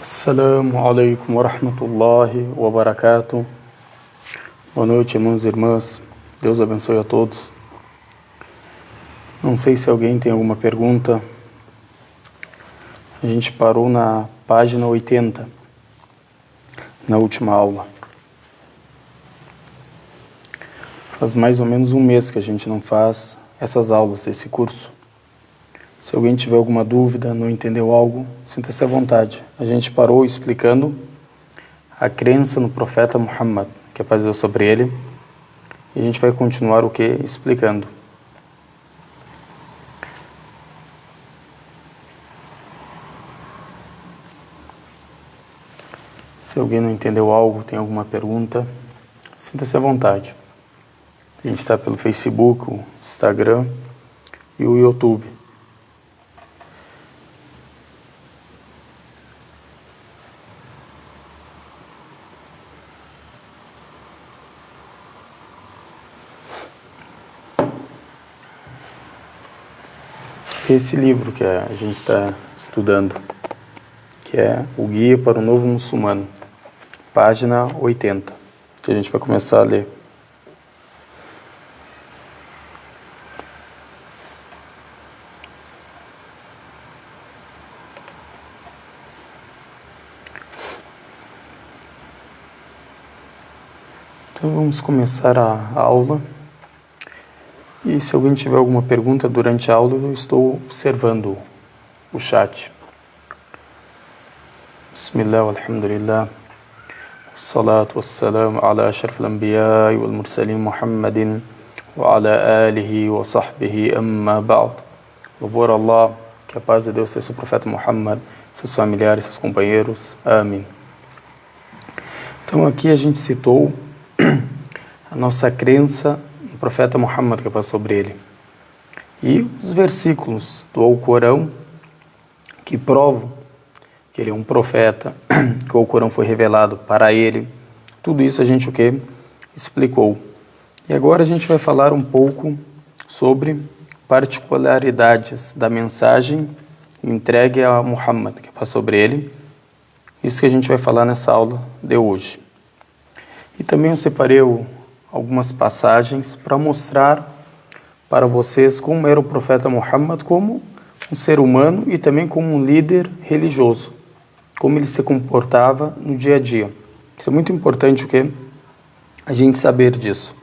Assalamu alaikum wa rahmatullahi wa barakatuh. Boa noite, irmãos e irmãs. Deus abençoe a todos. Não sei se alguém tem alguma pergunta. A gente parou na página 80, na última aula. Faz mais ou menos um mês que a gente não faz essas aulas, esse curso. Se alguém tiver alguma dúvida, não entendeu algo, sinta-se à vontade. A gente parou explicando a crença no profeta Muhammad, que a paz de Deus sobre ele, e a gente vai continuar o que? Explicando. Se alguém não entendeu algo, tem alguma pergunta, sinta-se à vontade. A gente está pelo Facebook, o Instagram e o YouTube. Esse livro que a gente está estudando, que é o Guia para o Novo Muçulmano, página 80, que a gente vai começar a ler. Então vamos começar a aula. E se alguém tiver alguma pergunta durante a aula, eu estou observando o chat. Bismillah, alhamdulillah, wassalatu wassalamu ala ashrafil anbiya'i wal mursalin Muhammadin wa ala alihi wa sahbihi amma ba'd. Louvor a Allah, que a paz de Deus seja o profeta Muhammad, seus familiares, seus companheiros. Amém. Então aqui a gente citou a nossa crença no profeta Muhammad, que é paz sobre ele, e os versículos do Alcorão que provam que ele é um profeta, que o Alcorão foi revelado para ele. Tudo isso a gente o que? Explicou. E agora a gente vai falar um pouco sobre particularidades da mensagem entregue a Muhammad, que é paz sobre ele. Isso que a gente vai falar nessa aula de hoje. E também eu separei algumas passagens para mostrar para vocês como era o profeta Muhammad como um ser humano e também como um líder religioso, como ele se comportava no dia a dia. Isso é muito importante, o que? A gente saber disso.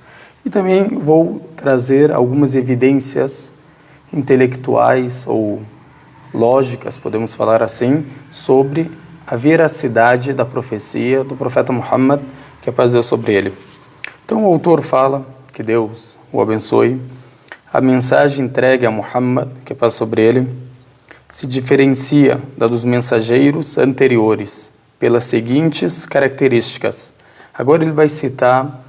E também vou trazer algumas evidências intelectuais ou lógicas, podemos falar assim, sobre a veracidade da profecia do profeta Muhammad, que a paz de Deus sobre ele. Então o autor fala, que Deus o abençoe, a mensagem entregue a Muhammad, que é paz sobre ele, se diferencia da dos mensageiros anteriores pelas seguintes características. Agora ele vai citar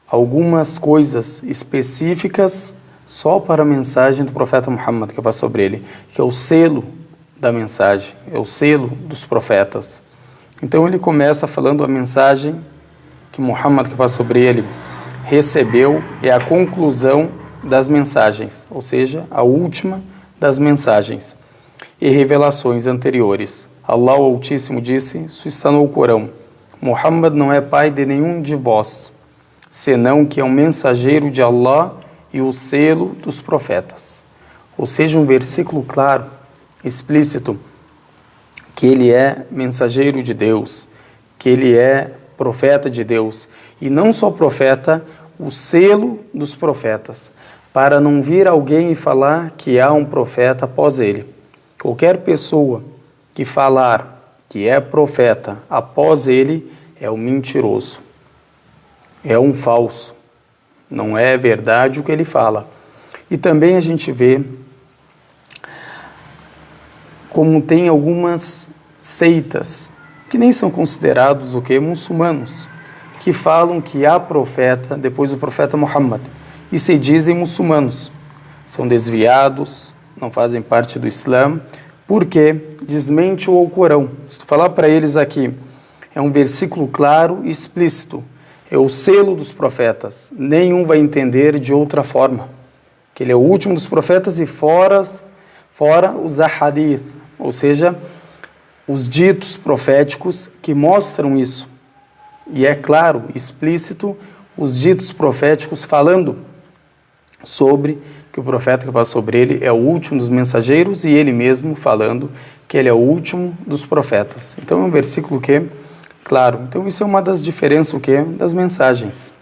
algumas coisas específicas só para a mensagem do profeta Muhammad, que é paz sobre ele, que é o selo da mensagem, é o selo dos profetas. Então ele começa falando a mensagem que Muhammad, que paz sobre ele, recebeu, é a conclusão das mensagens, ou seja, a última das mensagens e revelações anteriores. Allah o Altíssimo disse, isso está no Alcorão, Muhammad não é pai de nenhum de vós, senão que é um mensageiro de Allah e o selo dos profetas. Ou seja, um versículo claro, explícito, que ele é mensageiro de Deus, que ele é profeta de Deus, e não só profeta, o selo dos profetas, para não vir alguém e falar que há um profeta após ele. Qualquer pessoa que falar que é profeta após ele é um mentiroso, é um falso, não é verdade o que ele fala. E também a gente vê como tem algumas seitas que nem são considerados o que? Muçulmanos, que falam que há profeta depois do profeta Muhammad e se dizem muçulmanos. São desviados, não fazem parte do Islã, porque desmente o Alcorão. Se tu falar para eles aqui, é um versículo claro e explícito, é o selo dos profetas, nenhum vai entender de outra forma, que ele é o último dos profetas e fora os ahadith, ou seja, os ditos proféticos que mostram isso. E é claro, explícito, os ditos proféticos falando sobre que o profeta que passa sobre ele é o último dos mensageiros e ele mesmo falando que ele é o último dos profetas. Então é um versículo que, claro, então isso é uma das diferenças o quê? Das mensagens.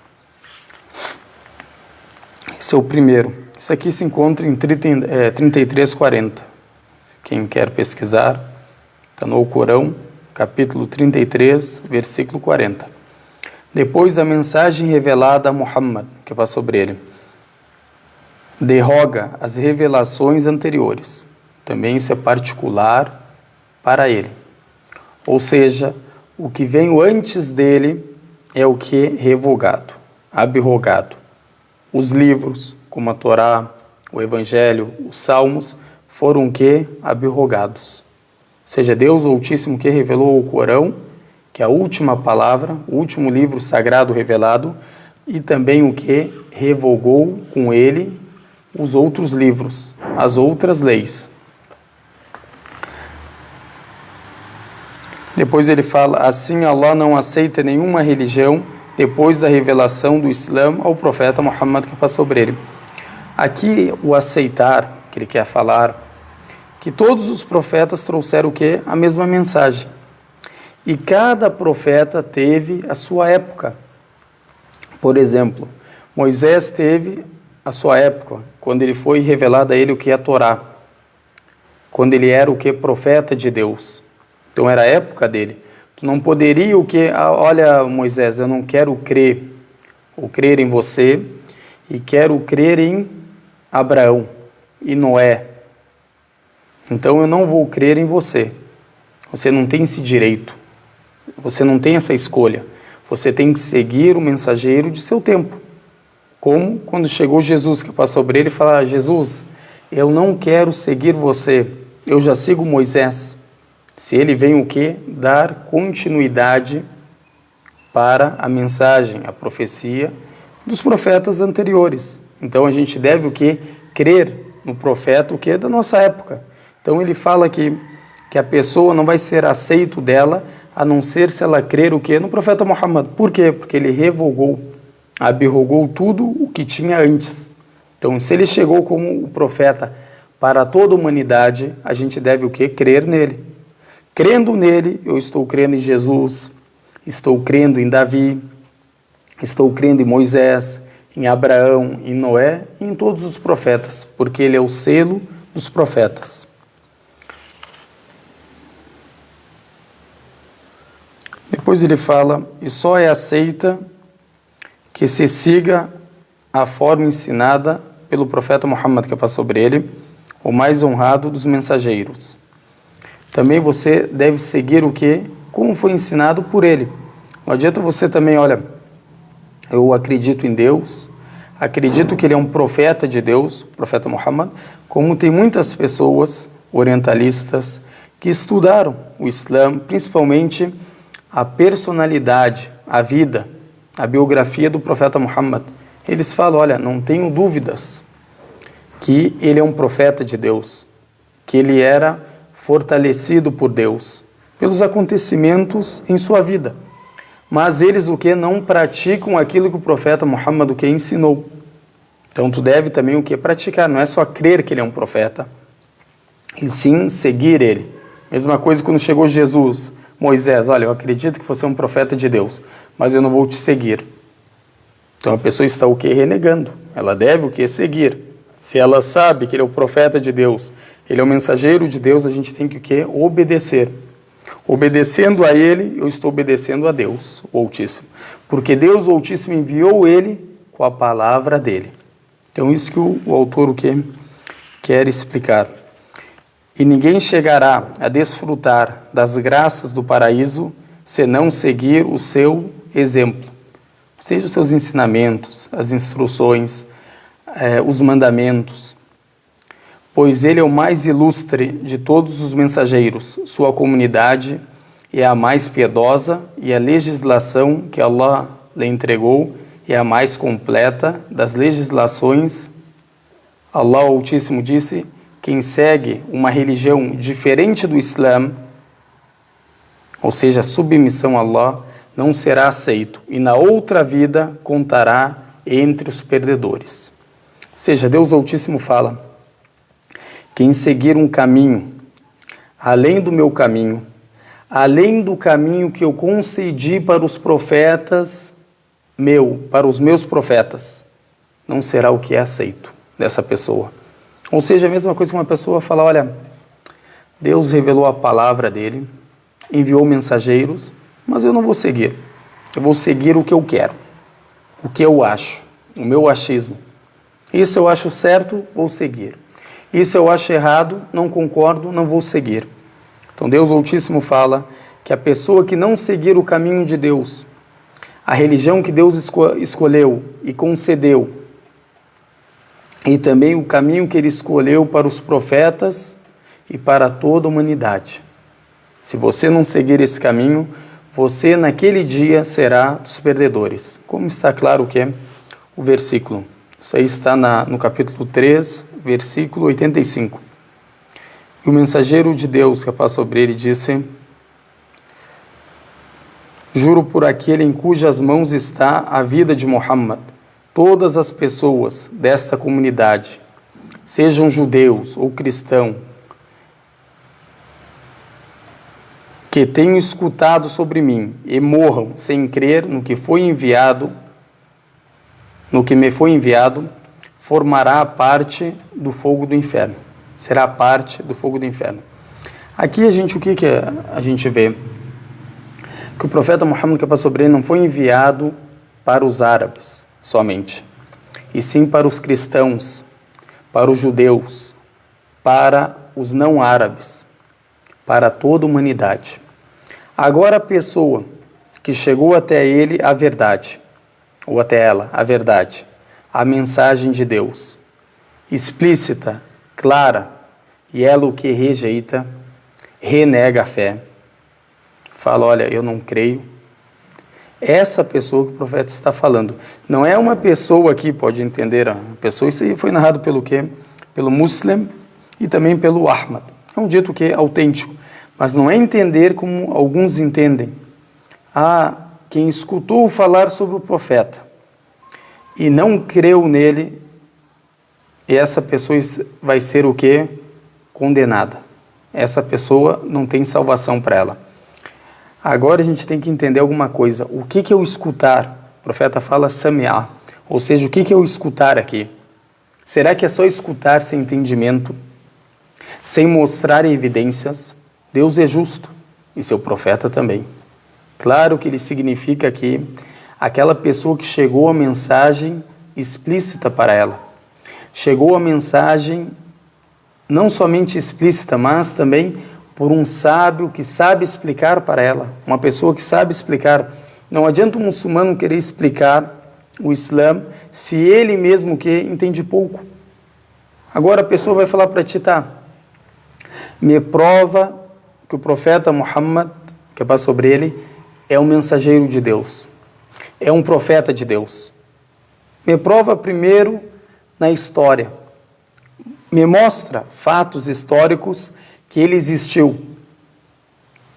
Esse é o primeiro. Isso aqui se encontra em 33:40. Quem quer pesquisar, está no Alcorão, capítulo 33, versículo 40. Depois da mensagem revelada a Muhammad, que passa sobre ele, derroga as revelações anteriores. Também isso é particular para ele. Ou seja, o que veio antes dele é o que é revogado, abrogado. Os livros, como a Torá, o Evangelho, os Salmos, foram o que? Abrogados. Ou seja, Deus Altíssimo que revelou o Corão, que é a última palavra, o último livro sagrado revelado, e também o que revogou com ele os outros livros, as outras leis. Depois ele fala, assim Allah não aceita nenhuma religião depois da revelação do Islã ao profeta Muhammad que passou sobre ele. Aqui o aceitar, que ele quer falar, que todos os profetas trouxeram o quê? A mesma mensagem. E cada profeta teve a sua época. Por exemplo, Moisés teve a sua época, quando ele foi revelado a ele o que é a Torá. Quando ele era o que? Profeta de Deus. Então era a época dele. Tu não poderia o que? Olha, Moisés, eu não quero crer, ou crer em você, e quero crer em Abraão e Noé. Então eu não vou crer em você. Você não tem esse direito. Você não tem essa escolha. Você tem que seguir o mensageiro de seu tempo. Como quando chegou Jesus, que passou sobre ele e falou, Jesus, eu não quero seguir você. Eu já sigo Moisés. Se ele vem o quê? Dar continuidade para a mensagem, a profecia dos profetas anteriores. Então a gente deve o quê? Crer no profeta o quê? Da nossa época. Então ele fala que a pessoa não vai ser aceito dela, a não ser se ela crer o quê? No profeta Muhammad. Por quê? Porque ele revogou, abrogou tudo o que tinha antes. Então se ele chegou como o profeta para toda a humanidade, a gente deve o quê? Crer nele. Crendo nele, eu estou crendo em Jesus, estou crendo em Davi, estou crendo em Moisés, em Abraão, em Noé e em todos os profetas, porque ele é o selo dos profetas. Depois ele fala, e só é aceita que se siga a forma ensinada pelo profeta Muhammad, que passou sobre ele, o mais honrado dos mensageiros. Também você deve seguir o que? Como foi ensinado por ele. Não adianta você também, olha, eu acredito em Deus, acredito que ele é um profeta de Deus, o profeta Muhammad, como tem muitas pessoas orientalistas que estudaram o Islã, principalmente a personalidade, a vida, a biografia do profeta Muhammad. Eles falam, olha, não tenho dúvidas que ele é um profeta de Deus, que ele era fortalecido por Deus, pelos acontecimentos em sua vida. Mas eles o que? Não praticam aquilo que o profeta Muhammad o que ensinou. Então tu deve também o que? Praticar, não é só crer que ele é um profeta, e sim seguir ele. Mesma coisa quando chegou Jesus, Moisés, olha, eu acredito que você é um profeta de Deus, mas eu não vou te seguir. Então a pessoa está o que? Renegando. Ela deve o que? Seguir. Se ela sabe que ele é o profeta de Deus, ele é o mensageiro de Deus, a gente tem que o quê? Obedecer. Obedecendo a ele, eu estou obedecendo a Deus, o Altíssimo. Porque Deus, o Altíssimo, enviou ele com a palavra dele. Então isso que o autor o quê? Quer explicar. E ninguém chegará a desfrutar das graças do paraíso senão seguir o seu exemplo. Seja os seus ensinamentos, as instruções, os mandamentos, pois ele é o mais ilustre de todos os mensageiros, sua comunidade é a mais piedosa e a legislação que Allah lhe entregou é a mais completa das legislações. Allah Altíssimo disse, quem segue uma religião diferente do Islã, ou seja, a submissão a Allah, não será aceito e na outra vida contará entre os perdedores. Ou seja, Deus Altíssimo fala: quem seguir um caminho além do meu caminho, além do caminho que eu concedi para os profetas para os meus profetas, não será o que é aceito dessa pessoa. Ou seja, a mesma coisa que uma pessoa fala: olha, Deus revelou a palavra dele, enviou mensageiros, mas eu não vou seguir. Eu vou seguir o que eu quero, o que eu acho, o meu achismo. Isso eu acho certo, vou seguir. Isso eu acho errado, não concordo, não vou seguir. Então Deus Altíssimo fala que a pessoa que não seguir o caminho de Deus, a religião que Deus escolheu e concedeu, e também o caminho que Ele escolheu para os profetas e para toda a humanidade. Se você não seguir esse caminho, você naquele dia será dos perdedores. Como está claro que é o versículo. Isso aí está no capítulo 3, versículo 85. E o mensageiro de Deus, que paz sobre ele, disse: juro por aquele em cujas mãos está a vida de Muhammad, todas as pessoas desta comunidade, sejam judeus ou cristãos, que tenham escutado sobre mim e morram sem crer no que foi enviado, no que me foi enviado, formará parte do fogo do inferno. Será parte do fogo do inferno. Aqui o que a gente vê? Que o profeta Muhammad, que paz sobre ele, não foi enviado para os árabes somente, e sim para os cristãos, para os judeus, para os não árabes, para toda a humanidade. Agora a pessoa que chegou até ele a verdade, ou até ela a verdade, a mensagem de Deus, explícita, clara, e ela o que rejeita, renega a fé, fala: olha, eu não creio. Essa pessoa que o profeta está falando, não é uma pessoa aqui, pode entender, a pessoa, isso aí foi narrado pelo quê? Pelo Muslim e também pelo Ahmad. É um dito que é autêntico, mas não é entender como alguns entendem. Quem escutou falar sobre o profeta e não creu nele, essa pessoa vai ser o quê? Condenada. Essa pessoa não tem salvação para ela. Agora a gente tem que entender alguma coisa. O que é o escutar? O profeta fala sami'ah, ou seja, o que é o escutar aqui? Será que é só escutar sem entendimento, sem mostrar evidências? Deus é justo e seu profeta também. Claro que ele significa que aquela pessoa que chegou a mensagem explícita para ela, chegou a mensagem não somente explícita, mas também por um sábio que sabe explicar para ela, uma pessoa que sabe explicar. Não adianta um muçulmano querer explicar o Islã se ele mesmo que entende pouco. Agora a pessoa vai falar para ti: me prova que o profeta Muhammad, que é paz sobre ele, é um mensageiro de Deus, é um profeta de Deus. Me prova primeiro na história. Me mostra fatos históricos que ele existiu.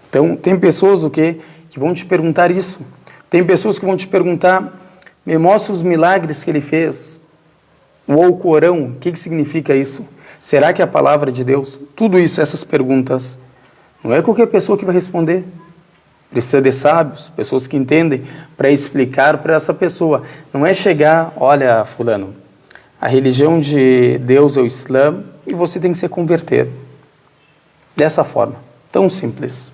Então, tem pessoas que vão te perguntar isso. Tem pessoas que vão te perguntar: me mostra os milagres que ele fez. Ou o Corão, o que significa isso? Será que é a palavra de Deus? Tudo isso, essas perguntas, não é qualquer pessoa que vai responder. Precisa de sábios, pessoas que entendem, para explicar para essa pessoa. Não é chegar: olha, fulano, a religião de Deus é o Islã e você tem que se converter. Dessa forma, tão simples.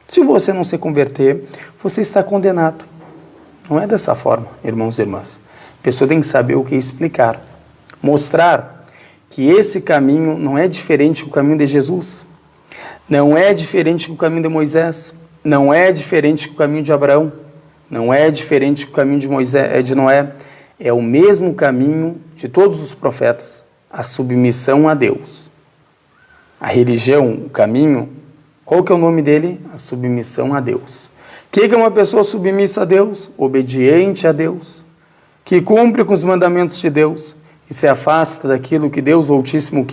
Se você não se converter, você está condenado. Não é dessa forma, irmãos e irmãs. A pessoa tem que saber o que explicar. Mostrar que esse caminho não é diferente do caminho de Jesus. Não é diferente do caminho de Moisés. Não é diferente do caminho de Abraão. Não é diferente do caminho de Noé. É o mesmo caminho de todos os profetas. A submissão a Deus. A religião, o caminho, qual que é o nome dele? A submissão a Deus. O que é uma pessoa submissa a Deus? Obediente a Deus, que cumpre com os mandamentos de Deus e se afasta daquilo que Deus Altíssimo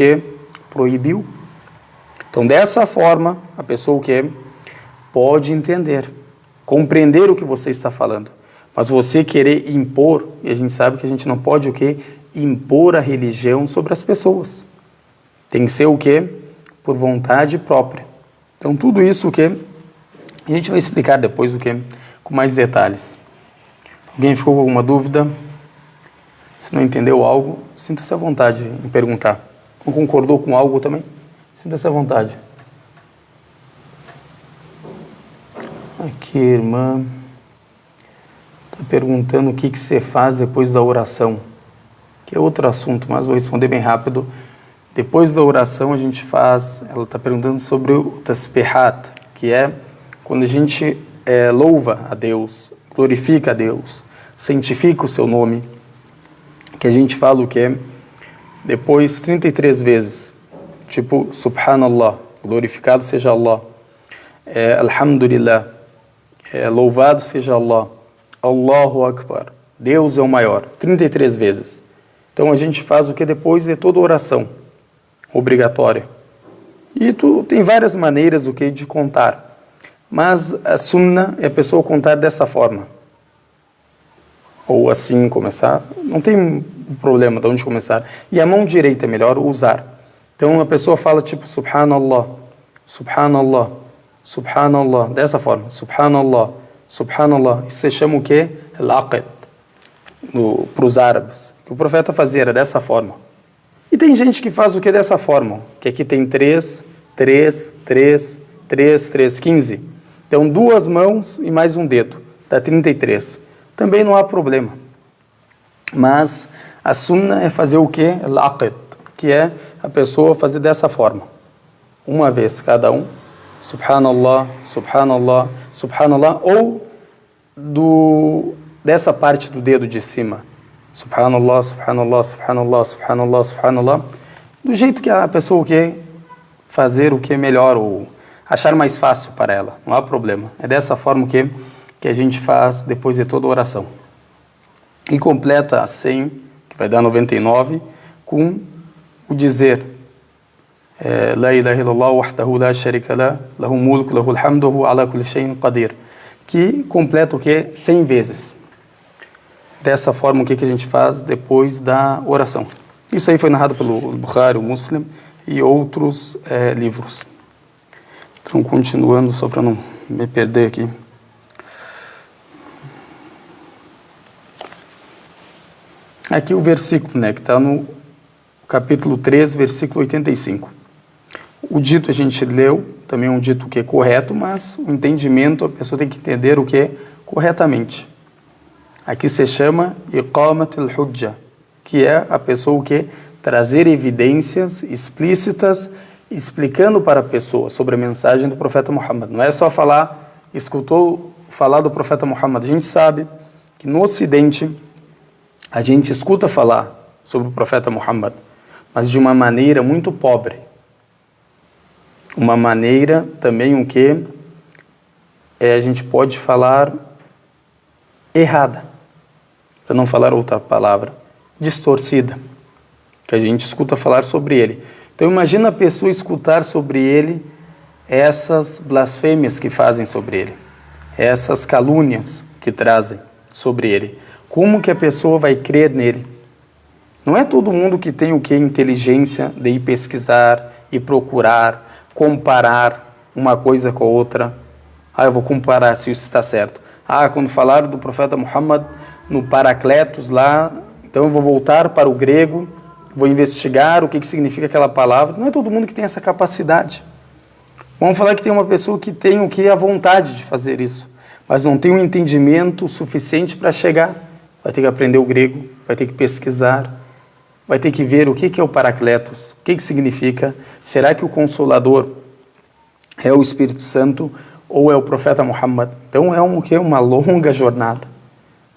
proibiu. Então, dessa forma, a pessoa pode entender, compreender o que você está falando. Mas você querer impor, e a gente sabe que a gente não pode o quê? Impor a religião sobre as pessoas. Tem que ser o quê? Por vontade própria. Então tudo isso o quê? A gente vai explicar depois o quê? Com mais detalhes. Alguém ficou com alguma dúvida? Se não entendeu algo, sinta-se à vontade em perguntar. Não concordou com algo também? Sinta-se à vontade. Aqui, irmã, está perguntando o que você faz depois da oração. Que é outro assunto, mas vou responder bem rápido. Depois da oração a gente faz, ela está perguntando sobre o tasbihat, que é quando a gente louva a Deus, glorifica a Deus, santifica o seu nome, que a gente fala o quê? Depois 33 vezes, tipo Subhanallah, glorificado seja Allah, Alhamdulillah, louvado seja Allah, Allahu Akbar, Deus é o maior, 33 vezes. Então a gente faz o que depois é toda oração obrigatória. E tem várias maneiras do que de contar, mas a sunnah é a pessoa contar dessa forma. Ou assim começar, não tem problema de onde começar. E a mão direita é melhor usar. Então a pessoa fala tipo Subhanallah, Subhanallah, Subhanallah, dessa forma, Subhanallah, Subhanallah. Isso se chama o quê? Al-Aqid, para os árabes. O que o profeta fazia era dessa forma. E tem gente que faz o que dessa forma, que aqui tem 3, 3, 3, 3, 3, 15. Então 2 mãos e mais um dedo, dá 33. Também não há problema. Mas a sunnah é fazer o quê? Al-Aqid, que é a pessoa fazer dessa forma. Uma vez cada um. Subhanallah, Subhanallah, Subhanallah. Ou dessa parte do dedo de cima. Subhanallah, Subhanallah, Subhanallah, Subhanallah, Subhanallah. Do jeito que a pessoa quer fazer o que é melhor ou achar mais fácil para ela. Não há problema. É dessa forma que a gente faz depois de toda a oração. E completa a 100, que vai dar 99, com o dizer La ilaha illallah wahdahu la sharika la, lahu mulku, lahu alhamdu, wa huwa ala kulli shay'in qadir. Que completa o quê? 100 vezes. Dessa forma, o que a gente faz depois da oração. Isso aí foi narrado pelo Bukhari, o Muslim e outros livros. Então, continuando, só para não me perder aqui. Aqui o versículo, né, que está no capítulo 3, versículo 85. O dito a gente leu, também é um dito que é correto, mas o entendimento, a pessoa tem que entender o que é corretamente. Aqui se chama Iqamat al-Hujja, que é a pessoa que trazer evidências explícitas, explicando para a pessoa sobre a mensagem do profeta Muhammad. Não é só escutou falar do profeta Muhammad. A gente sabe que no Ocidente a gente escuta falar sobre o profeta Muhammad, mas de uma maneira muito pobre. Uma maneira também o que a gente pode falar errada, para não falar outra palavra, distorcida, que a gente escuta falar sobre ele. Então imagina a pessoa escutar sobre ele essas blasfêmias que fazem sobre ele, essas calúnias que trazem sobre ele. Como que a pessoa vai crer nele? Não é todo mundo que tem o que? Inteligência de ir pesquisar e procurar, comparar uma coisa com a outra. Eu vou comparar se isso está certo. Quando falaram do profeta Muhammad no Paracletos lá, então eu vou voltar para o grego, vou investigar o que significa aquela palavra. Não é todo mundo que tem essa capacidade. Vamos falar que tem uma pessoa que tem o que? A vontade de fazer isso, mas não tem um entendimento suficiente para chegar. Vai ter que aprender o grego, vai ter que pesquisar, vai ter que ver o que é o Paracletos, o que significa. Será que o Consolador é o Espírito Santo ou é o profeta Muhammad? Então é uma longa jornada.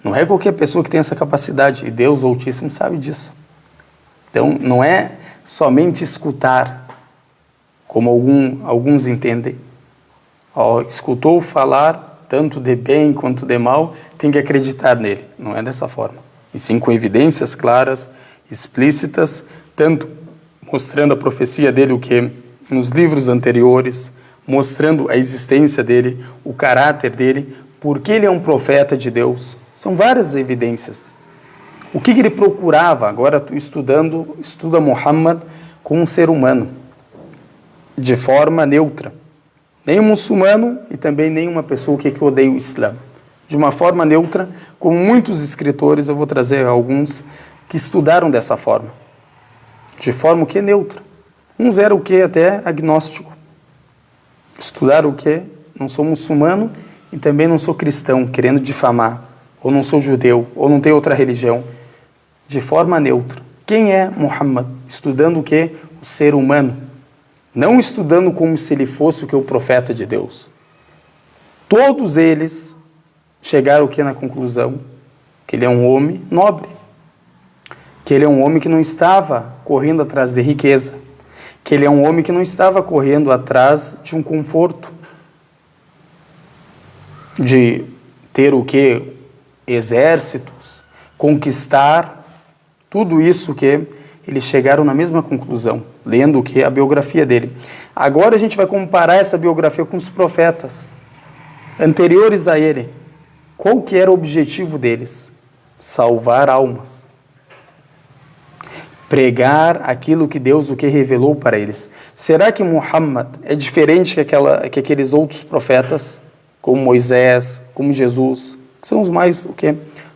Não é qualquer pessoa que tem essa capacidade, e Deus o Altíssimo sabe disso. Então não é somente escutar, como alguns entendem. Escutou falar tanto de bem quanto de mal, tem que acreditar nele. Não é dessa forma. E sim com evidências claras, explícitas, tanto mostrando a profecia dele, o que nos livros anteriores, mostrando a existência dele, o caráter dele, porque ele é um profeta de Deus. São várias evidências. O que ele procurava? Agora estuda Muhammad como um ser humano, de forma neutra. Nem um muçulmano e também nem uma pessoa que odeia o Islã. De uma forma neutra, como muitos escritores, eu vou trazer alguns que estudaram dessa forma. De forma o que? Neutra. Uns eram o que? Até agnóstico. Estudaram o que? Não sou muçulmano e também não sou cristão, querendo difamar. Ou não sou judeu, ou não tenho outra religião. De forma neutra. Quem é Muhammad? Estudando o que? O ser humano. Não estudando como se ele fosse o que? O profeta de Deus. Todos eles chegaram o que? Na conclusão? Que ele é um homem nobre. Que ele é um homem que não estava correndo atrás de riqueza. Que ele é um homem que não estava correndo atrás de um conforto. De ter o que? Exércitos, conquistar, tudo isso que eles chegaram na mesma conclusão, lendo o que? A biografia dele. Agora a gente vai comparar essa biografia com os profetas anteriores a ele. Qual que era o objetivo deles? Salvar almas. Pregar aquilo que Deus o que revelou para eles. Será que Muhammad é diferente que aqueles outros profetas, como Moisés, como Jesus, que são os mais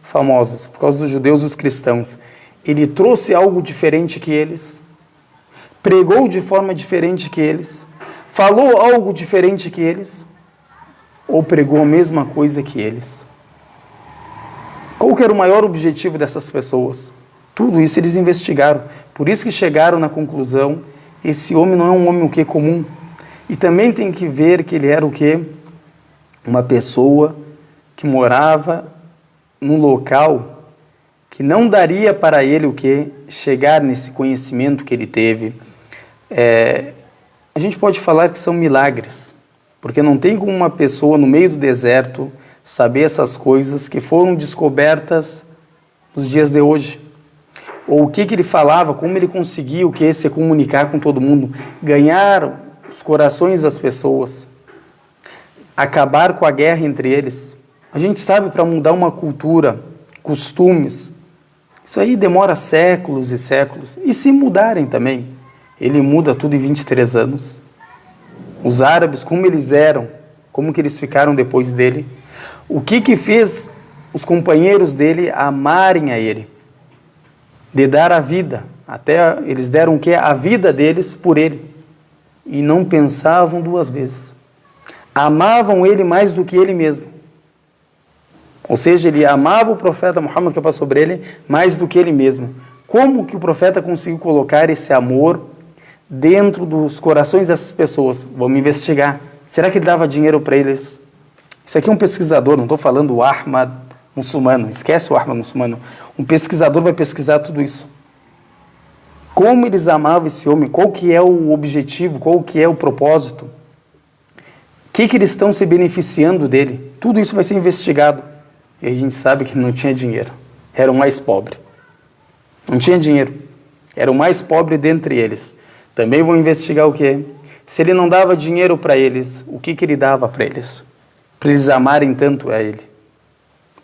famosos, por causa dos judeus e dos cristãos? Ele trouxe algo diferente que eles? Pregou de forma diferente que eles? Falou algo diferente que eles? Ou pregou a mesma coisa que eles? Qual que era o maior objetivo dessas pessoas? Tudo isso eles investigaram. Por isso que chegaram na conclusão, esse homem não é um homem o que comum. E também tem que ver que ele era o que? Uma pessoa que morava num local que não daria para ele o que? Chegar nesse conhecimento que ele teve. A gente pode falar que são milagres, porque não tem como uma pessoa no meio do deserto saber essas coisas que foram descobertas nos dias de hoje. Ou o que ele falava, como ele conseguia o que? Se comunicar com todo mundo, ganhar os corações das pessoas, acabar com a guerra entre eles. A gente sabe, para mudar uma cultura, costumes, isso aí demora séculos e séculos. E se mudarem também, ele muda tudo em 23 anos. Os árabes, como eles eram, como que eles ficaram depois dele, o que fez os companheiros dele amarem a ele, de dar a vida, até eles deram o que? A vida deles por ele, e não pensavam duas vezes. Amavam ele mais do que ele mesmo. Ou seja, ele amava o profeta Muhammad, que passou sobre ele, mais do que ele mesmo. Como que o profeta conseguiu colocar esse amor dentro dos corações dessas pessoas? Vamos investigar. Será que ele dava dinheiro para eles? Isso aqui é um pesquisador, não estou falando o Ahmad muçulmano, esquece o Ahmad muçulmano. Um pesquisador vai pesquisar tudo isso. Como eles amavam esse homem, qual que é o objetivo, qual que é o propósito, o que eles estão se beneficiando dele. Tudo isso vai ser investigado. E a gente sabe que não tinha dinheiro. Era o mais pobre. Não tinha dinheiro. Era o mais pobre dentre eles. Também vão investigar o quê? Se ele não dava dinheiro para eles, o que ele dava para eles? Para eles amarem tanto a ele.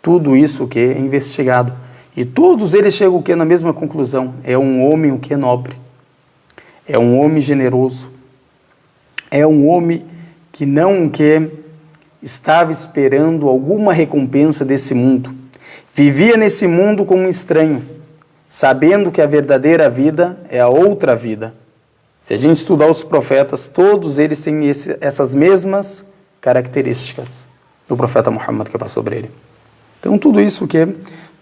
Tudo isso o que é investigado. E todos eles chegam o que? Na mesma conclusão. É um homem o que? Nobre. É um homem generoso. É um homem que não o que? Estava esperando alguma recompensa desse mundo. Vivia nesse mundo como um estranho, sabendo que a verdadeira vida é a outra vida. Se a gente estudar os profetas, todos eles têm essas mesmas características do profeta Muhammad, que passou sobre ele. Então tudo isso que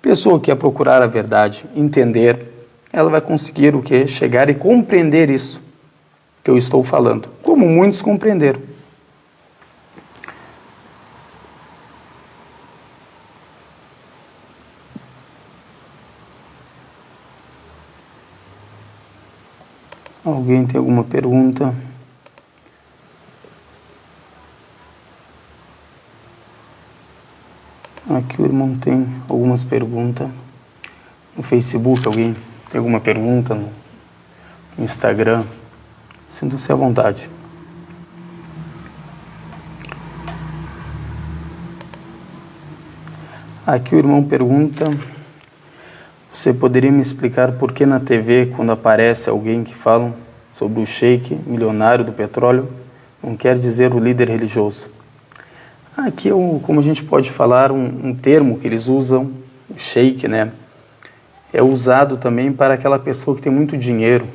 pessoa que quer procurar a verdade, entender, ela vai conseguir o que? Chegar e compreender isso que eu estou falando, como muitos compreenderam. Alguém tem alguma pergunta? Aqui o irmão tem algumas perguntas. No Facebook, alguém tem alguma pergunta? No Instagram? Sinta-se à vontade. Aqui o irmão pergunta: você poderia me explicar por que na TV, quando aparece alguém que fala sobre o sheik milionário do petróleo, não quer dizer o líder religioso? Aqui, como a gente pode falar, um termo que eles usam, o sheik, né? É usado também para aquela pessoa que tem muito dinheiro.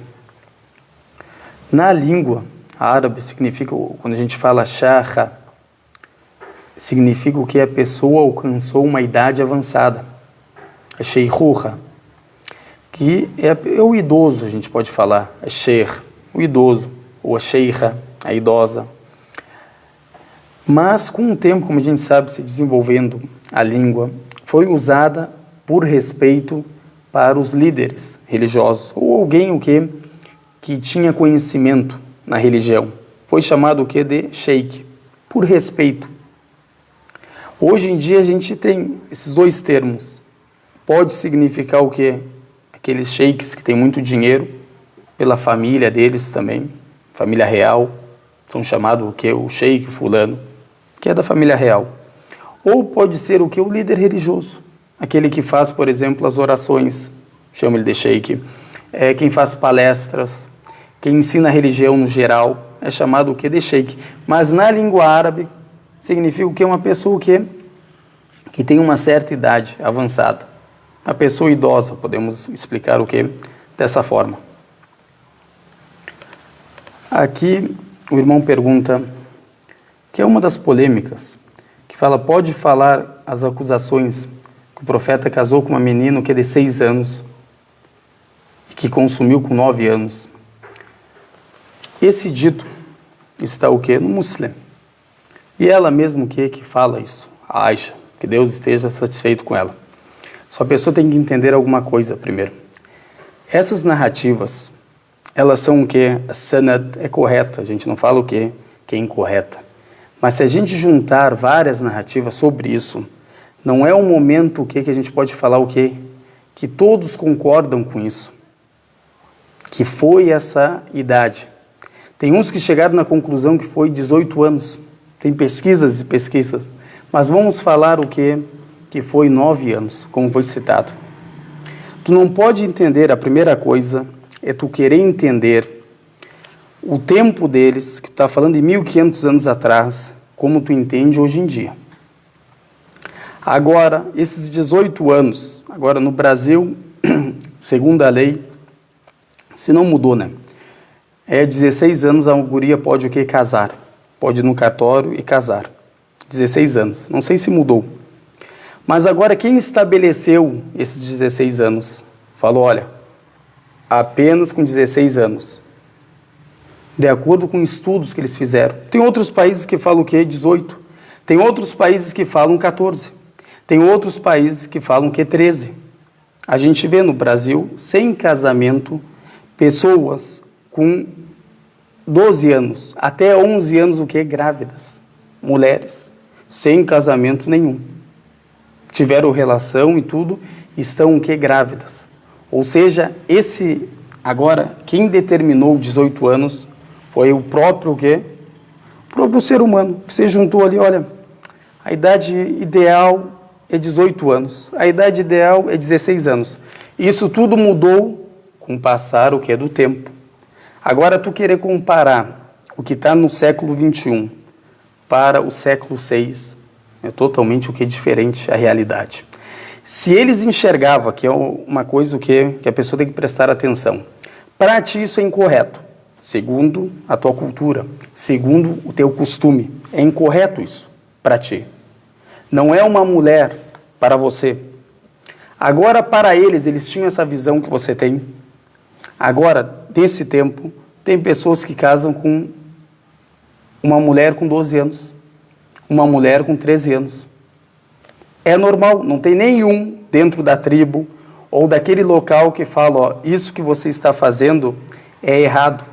Na língua árabe, significa, quando a gente fala shakha, significa que a pessoa alcançou uma idade avançada. A sheikhuha, que é o idoso, a gente pode falar. A sheikh, o idoso, ou a sheikha, a idosa. Mas, com o tempo, como a gente sabe, se desenvolvendo a língua, foi usada por respeito para os líderes religiosos, ou alguém que tinha conhecimento na religião. Foi chamado de sheik, por respeito. Hoje em dia a gente tem esses dois termos. Pode significar o quê? Aqueles sheiks que têm muito dinheiro, pela família deles também, família real, são chamados o sheik fulano, que é da família real. Ou pode ser o líder religioso, aquele que faz, por exemplo, as orações, chama ele de sheik, quem faz palestras, quem ensina a religião no geral, é chamado de sheik. Mas na língua árabe, significa que é uma pessoa que tem uma certa idade avançada. A pessoa idosa, podemos explicar dessa forma. Aqui o irmão pergunta, que é uma das polêmicas, que fala, pode falar as acusações que o profeta casou com uma menina que é de 6 anos e que consumiu com 9 anos. Esse dito está no Muslim. E ela mesmo que fala isso, a Aisha, que Deus esteja satisfeito com ela. Só a pessoa tem que entender alguma coisa primeiro. Essas narrativas, elas são a sanad é correta, a gente não fala que é incorreta. Mas se a gente juntar várias narrativas sobre isso, não é um momento que a gente pode falar que todos concordam com isso. Que foi essa idade. Tem uns que chegaram na conclusão que foi 18 anos. Tem pesquisas e pesquisas. Mas vamos falar que foi 9 anos, como foi citado. Tu não pode entender, a primeira coisa é tu querer entender o tempo deles, que tu está falando de 1500 anos atrás, como tu entende hoje em dia. Agora, esses 18 anos, agora no Brasil, segundo a lei, se não mudou, né? 16 anos a guria pode casar. Pode ir no cartório e casar. 16 anos. Não sei se mudou. Mas agora quem estabeleceu esses 16 anos? Falou, olha, apenas com 16 anos. De acordo com estudos que eles fizeram. Tem outros países que falam 18. Tem outros países que falam 14. Tem outros países que falam 13. A gente vê no Brasil, sem casamento, pessoas com 12 anos, até 11 anos, grávidas. Mulheres, sem casamento nenhum. Tiveram relação e tudo, estão grávidas. Ou seja, agora, quem determinou 18 anos foi o próprio O próprio ser humano, que se juntou ali, olha, a idade ideal é 18 anos, a idade ideal é 16 anos. Isso tudo mudou com o passar do tempo. Agora, tu querer comparar o que está no século XXI para o século VI, é totalmente diferente a realidade. Se eles enxergavam, que é uma coisa que a pessoa tem que prestar atenção, para ti isso é incorreto, segundo a tua cultura, segundo o teu costume. É incorreto isso para ti. Não é uma mulher para você. Agora, para eles tinham essa visão que você tem. Agora, nesse tempo, tem pessoas que casam com uma mulher com 12 anos, uma mulher com 13 anos. É normal, não tem nenhum dentro da tribo ou daquele local que fala, ó, isso que você está fazendo é errado.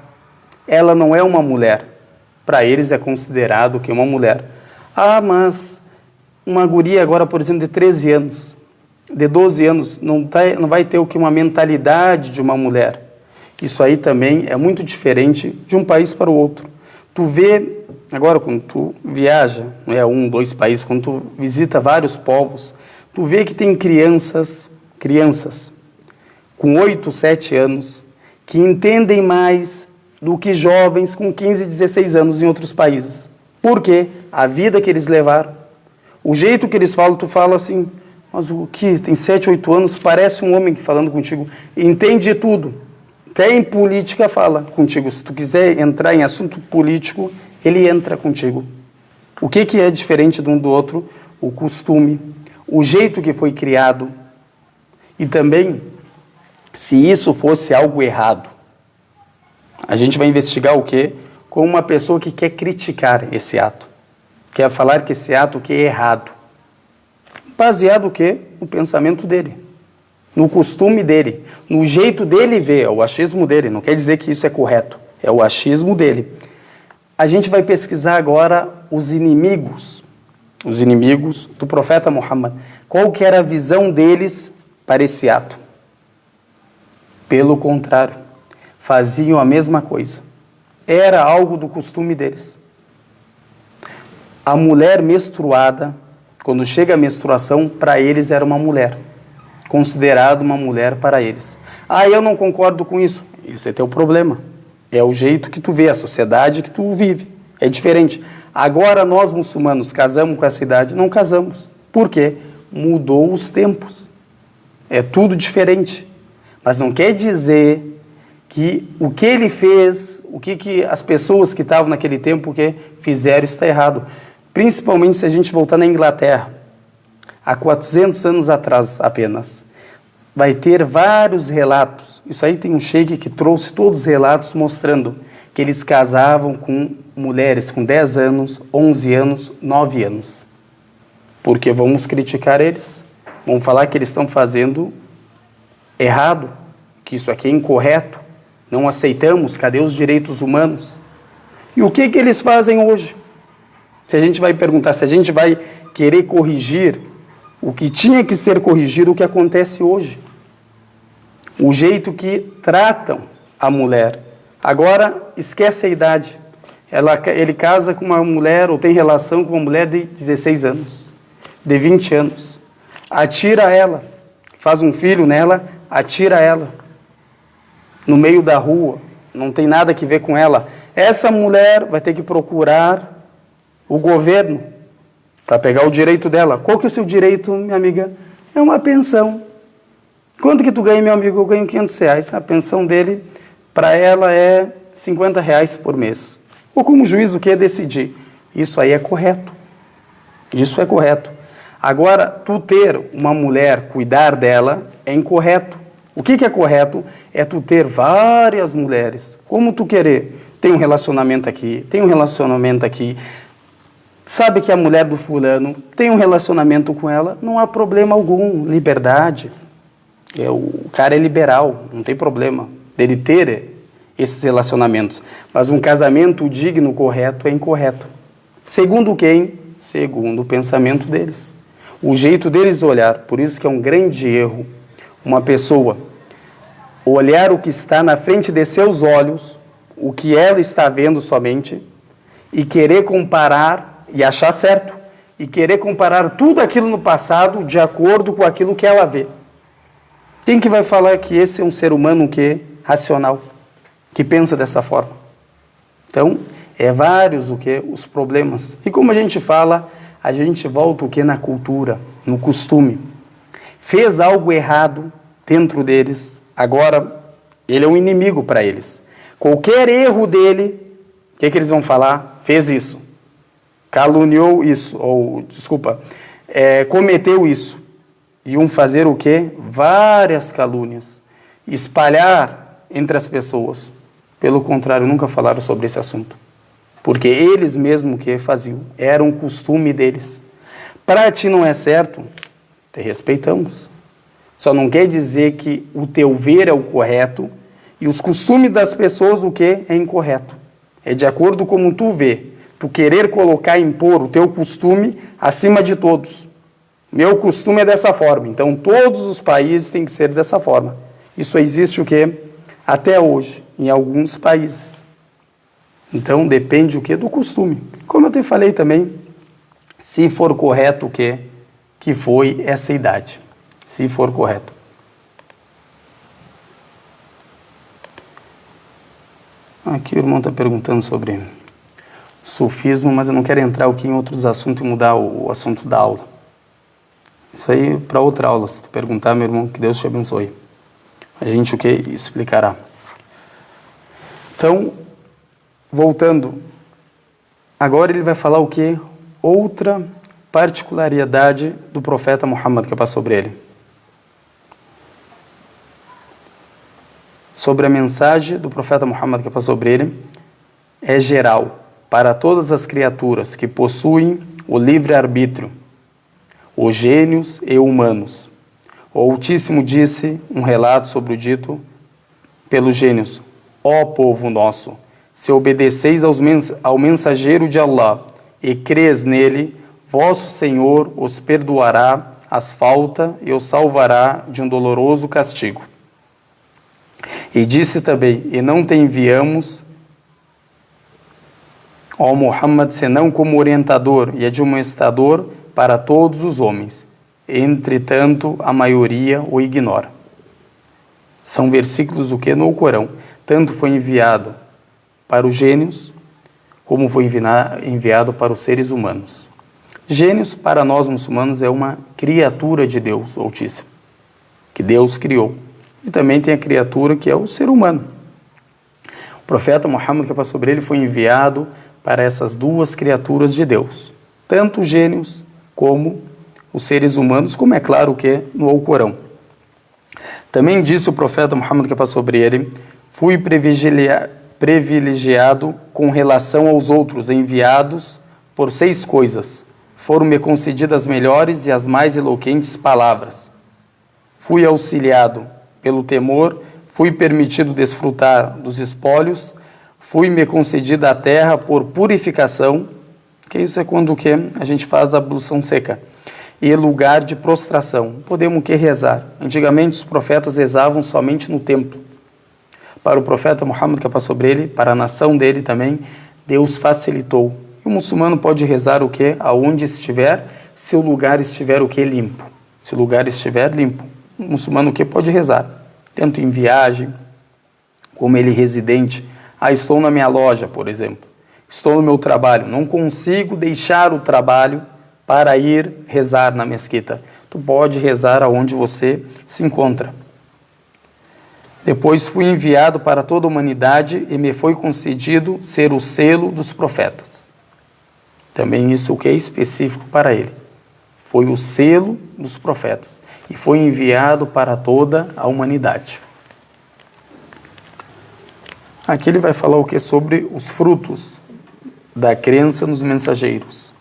Ela não é uma mulher. Para eles é considerado que é uma mulher. Ah, mas uma guria agora, por exemplo, de 13 anos, de 12 anos, não vai ter uma mentalidade de uma mulher. Isso aí também é muito diferente de um país para o outro. Tu vê, agora quando tu viaja, não é 1, 2 países, quando tu visita vários povos, Tu vê que tem crianças com 8, 7 anos que entendem mais do que jovens com 15, 16 anos em outros países. Por quê? A vida que eles levaram. O jeito que eles falam, tu fala assim, mas o que? Tem 7, 8 anos, parece um homem falando contigo. Entende tudo. Até em política fala contigo. Se tu quiser entrar em assunto político, ele entra contigo. O que é diferente de um do outro? O costume, o jeito que foi criado. E também, se isso fosse algo errado, a gente vai investigar o quê? Com uma pessoa que quer criticar esse ato. Quer falar que esse ato que é errado. Baseado o quê? No pensamento dele. No costume dele. No jeito dele ver. É o achismo dele. Não quer dizer que isso é correto. É o achismo dele. A gente vai pesquisar agora os inimigos do profeta Muhammad. Qual que era a visão deles para esse ato? Pelo contrário, faziam a mesma coisa. Era algo do costume deles. A mulher menstruada, quando chega a menstruação, para eles era uma mulher. Considerada uma mulher para eles. Ah, eu não concordo com isso. Esse é teu problema. É o jeito que tu vê, a sociedade que tu vive. É diferente. Agora nós muçulmanos casamos com essa idade? Não casamos. Por quê? Mudou os tempos. É tudo diferente. Mas não quer dizer que o que ele fez, o que as pessoas que estavam naquele tempo que fizeram está errado. Principalmente se a gente voltar na Inglaterra, há 400 anos atrás apenas, vai ter vários relatos. Isso aí tem um sheik que trouxe todos os relatos mostrando que eles casavam com mulheres com 10 anos, 11 anos, 9 anos. Porque vamos criticar eles. Vamos falar que eles estão fazendo errado, que isso aqui é incorreto. Não aceitamos, cadê os direitos humanos? E o que eles fazem hoje? Se a gente vai perguntar, se a gente vai querer corrigir o que tinha que ser corrigido, o que acontece hoje. O jeito que tratam a mulher. Agora, esquece a idade. Ele casa com uma mulher, ou tem relação com uma mulher de 16 anos, de 20 anos. Atira ela, faz um filho nela, atira ela. No meio da rua, não tem nada que ver com ela. Essa mulher vai ter que procurar o governo para pegar o direito dela. Qual que é o seu direito, minha amiga? É uma pensão. Quanto que tu ganha, meu amigo? Eu ganho R$500. A pensão dele, para ela, é R$50 por mês. Ou como o juiz o que é decidir? Isso aí é correto. Isso é correto. Agora, tu ter uma mulher, cuidar dela, é incorreto. O que é correto? É tu ter várias mulheres. Como tu querer. Tem um relacionamento aqui, tem um relacionamento aqui. Sabe que a mulher do fulano tem um relacionamento com ela, não há problema algum, liberdade. O cara é liberal, não tem problema dele ter esses relacionamentos. Mas um casamento digno, correto, é incorreto. Segundo quem? Segundo o pensamento deles. O jeito deles olhar. Por isso que é um grande erro uma pessoa olhar o que está na frente de seus olhos, o que ela está vendo somente, e querer comparar e achar certo, e querer comparar tudo aquilo no passado de acordo com aquilo que ela vê. Quem que vai falar que esse é um ser humano que é racional, que pensa dessa forma? Então, é vários os problemas. E como a gente fala, a gente volta o que na cultura, no costume. Fez algo errado dentro deles, agora ele é um inimigo para eles. Qualquer erro dele, o que eles vão falar? Fez isso, caluniou isso, cometeu isso. Iam fazer o quê? Várias calúnias, espalhar entre as pessoas. Pelo contrário, nunca falaram sobre esse assunto. Porque eles mesmos que faziam, era um costume deles. Para ti não é certo, te respeitamos. Só não quer dizer que o teu ver é o correto e os costumes das pessoas o que é incorreto. É de acordo com como tu vê. Tu querer colocar, impor o teu costume acima de todos. Meu costume é dessa forma. Então todos os países têm que ser dessa forma. Isso existe o que? Até hoje, em alguns países. Então depende o que? Do costume. Como eu te falei também, se for correto o que? que foi essa idade, se for correto. Aqui o irmão está perguntando sobre sufismo, mas eu não quero entrar aqui em outros assuntos e mudar o assunto da aula. Isso aí para outra aula, se tu perguntar, meu irmão, que Deus te abençoe. A gente o que explicará. Então, voltando, agora ele vai falar o que? Outra particularidade do profeta Muhammad, que é para sobre ele. Sobre a mensagem do profeta Muhammad, que é para sobre ele, é geral para todas as criaturas que possuem o livre-arbítrio, os gênios e humanos. O Altíssimo disse um relato sobre o dito pelos gênios: ó povo nosso, se obedeceis ao mensageiro de Allah e crês nele, vosso Senhor os perdoará as faltas e os salvará de um doloroso castigo. E disse também: e não te enviamos, ó Muhammad, senão como orientador e admoestador para todos os homens. Entretanto, a maioria o ignora. São versículos do que no Corão. Tanto foi enviado para os gênios, como foi enviado para os seres humanos. Gênios, para nós muçulmanos, é uma criatura de Deus, o Altíssimo, que Deus criou. E também tem a criatura que é o ser humano. O profeta Muhammad, que é para sobre ele, foi enviado para essas duas criaturas de Deus. Tanto os gênios como os seres humanos, como é claro que é no Alcorão. Também disse o profeta Muhammad, que é para sobre ele: fui privilegiado com relação aos outros enviados por 6 coisas. Foram-me concedidas as melhores e as mais eloquentes palavras. Fui auxiliado pelo temor, fui permitido desfrutar dos espólios, fui-me concedida a terra por purificação, que isso é quando que a gente faz a ablução seca, e lugar de prostração. Podemos que rezar. Antigamente os profetas rezavam somente no templo. Para o profeta Muhammad, que é para sobre ele, para a nação dele também, Deus facilitou. E o muçulmano pode rezar o que? Aonde estiver, se o lugar estiver o que? Limpo. Se o lugar estiver limpo, o muçulmano o que? Pode rezar. Tanto em viagem, como ele residente. Estou na minha loja, por exemplo. Estou no meu trabalho. Não consigo deixar o trabalho para ir rezar na mesquita. Tu pode rezar aonde você se encontra. Depois fui enviado para toda a humanidade e me foi concedido ser o selo dos profetas. Também isso o que é específico para ele. Foi o selo dos profetas e foi enviado para toda a humanidade. Aqui ele vai falar o que sobre os frutos da crença nos mensageiros.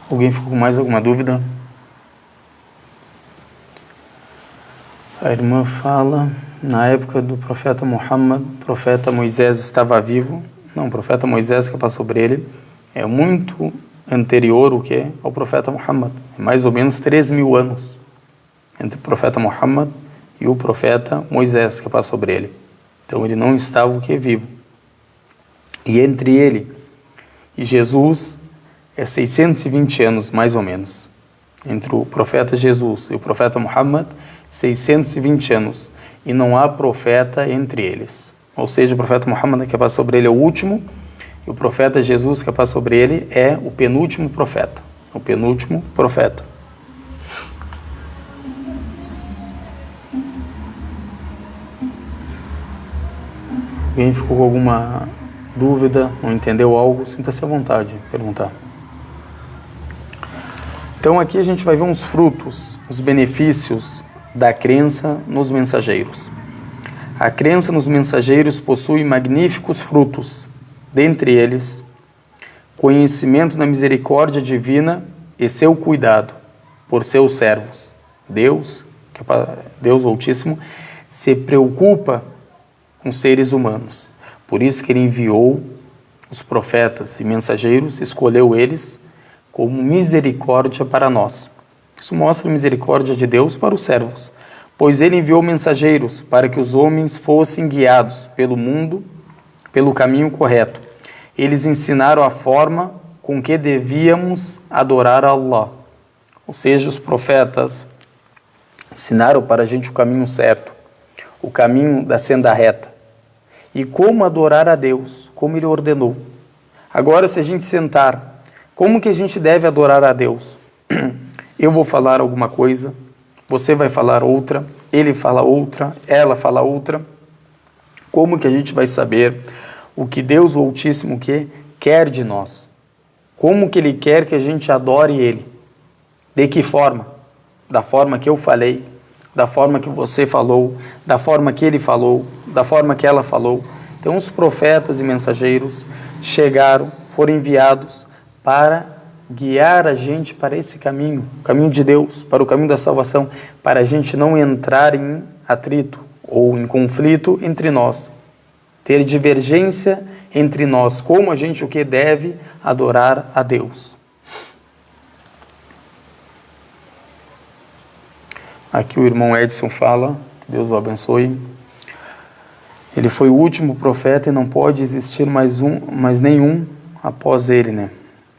Alguém ficou com mais alguma dúvida? A irmã fala, na época do profeta Muhammad, o profeta Moisés estava vivo. Não, o profeta Moisés, que passou sobre ele, é muito anterior o que ao profeta Muhammad. É mais ou menos 3.000 anos entre o profeta Muhammad e o profeta Moisés, que passou sobre ele. Então ele não estava o que vivo. E entre ele e Jesus é 620 anos, mais ou menos. Entre o profeta Jesus e o profeta Muhammad, 620 anos. E não há profeta entre eles. Ou seja, o profeta Muhammad, que passou sobre ele, é o último, e o profeta Jesus, que passou sobre ele, é o penúltimo profeta. O penúltimo profeta. Alguém ficou com alguma dúvida, não entendeu algo? Sinta-se à vontade de perguntar. Então aqui a gente vai ver uns frutos, os benefícios da crença nos mensageiros. A crença nos mensageiros possui magníficos frutos, dentre eles, conhecimento da misericórdia divina e seu cuidado por seus servos. Deus o Altíssimo, se preocupa com seres humanos. Por isso que ele enviou os profetas e mensageiros, escolheu eles como misericórdia para nós. Isso mostra a misericórdia de Deus para os servos. Pois ele enviou mensageiros para que os homens fossem guiados pelo mundo, pelo caminho correto. Eles ensinaram a forma com que devíamos adorar a Allah. Ou seja, os profetas ensinaram para a gente o caminho certo, o caminho da senda reta. E como adorar a Deus, como Ele ordenou. Agora, se a gente sentar, como que a gente deve adorar a Deus? Eu vou falar alguma coisa, você vai falar outra, ele fala outra, ela fala outra. Como que a gente vai saber o que Deus, o Altíssimo, quer de nós? Como que Ele quer que a gente adore Ele? De que forma? Da forma que eu falei, da forma que você falou, da forma que ele falou, da forma que ela falou. Então os profetas e mensageiros chegaram, foram enviados para guiar a gente para esse caminho, o caminho de Deus, para o caminho da salvação, para a gente não entrar em atrito ou em conflito entre nós, ter divergência entre nós, como a gente deve adorar a Deus. Aqui o irmão Edson fala, que Deus o abençoe. Ele foi o último profeta e não pode existir mais nenhum após ele, né?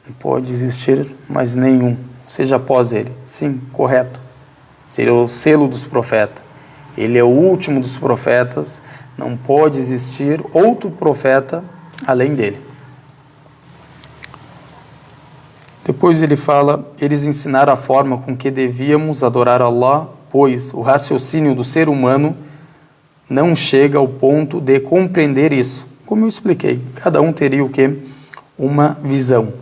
Não pode existir mais nenhum, seja após ele. Sim, correto. Seria o selo dos profetas. Ele é o último dos profetas, não pode existir outro profeta além dele. Depois ele fala, eles ensinaram a forma com que devíamos adorar Allah, pois o raciocínio do ser humano não chega ao ponto de compreender isso. Como eu expliquei, cada um teria uma visão.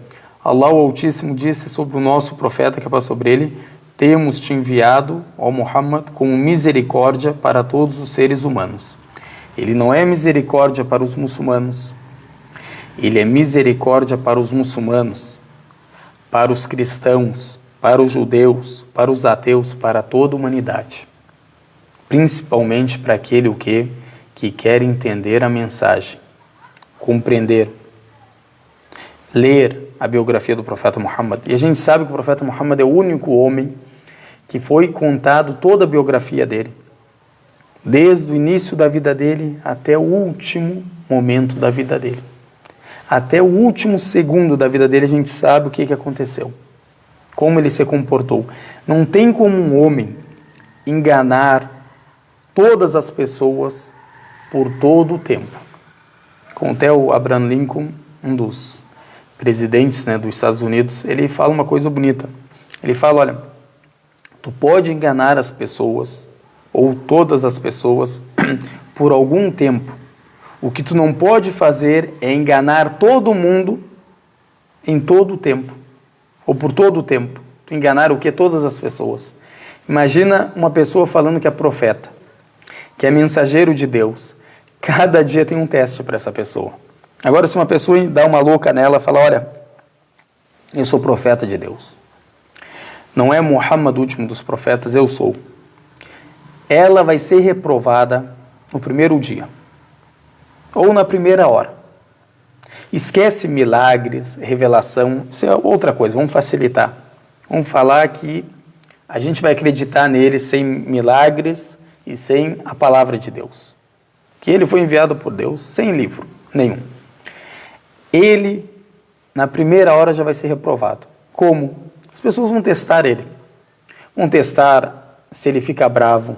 Allah o Altíssimo disse sobre o nosso profeta, que é sobre ele, temos te enviado, ó Muhammad, como misericórdia para todos os seres humanos. Ele não é misericórdia para os muçulmanos, ele é misericórdia para os muçulmanos, para os cristãos, para os judeus, para os ateus, para toda a humanidade. Principalmente para aquele que quer entender a mensagem, compreender, ler a biografia do profeta Muhammad. E a gente sabe que o profeta Muhammad é o único homem que foi contado toda a biografia dele, desde o início da vida dele até o último momento da vida dele. Até o último segundo da vida dele a gente sabe o que aconteceu, como ele se comportou. Não tem como um homem enganar todas as pessoas por todo o tempo. Como até o Abraham Lincoln, um dos presidentes, né, dos Estados Unidos, ele fala uma coisa bonita. Ele fala, olha, tu pode enganar as pessoas, ou todas as pessoas, por algum tempo. O que tu não pode fazer é enganar todo mundo em todo o tempo, ou por todo o tempo. Tu enganar todas as pessoas. Imagina uma pessoa falando que é profeta, que é mensageiro de Deus. Cada dia tem um teste para essa pessoa. Agora, se uma pessoa dá uma louca nela, fala, olha, eu sou profeta de Deus. Não é Muhammad o último dos profetas, eu sou. Ela vai ser reprovada no primeiro dia, ou na primeira hora. Esquece milagres, revelação, isso é outra coisa, vamos facilitar. Vamos falar que a gente vai acreditar nele sem milagres e sem a palavra de Deus. Que ele foi enviado por Deus sem livro nenhum. Ele, na primeira hora, já vai ser reprovado. Como? As pessoas vão testar ele. Vão testar se ele fica bravo.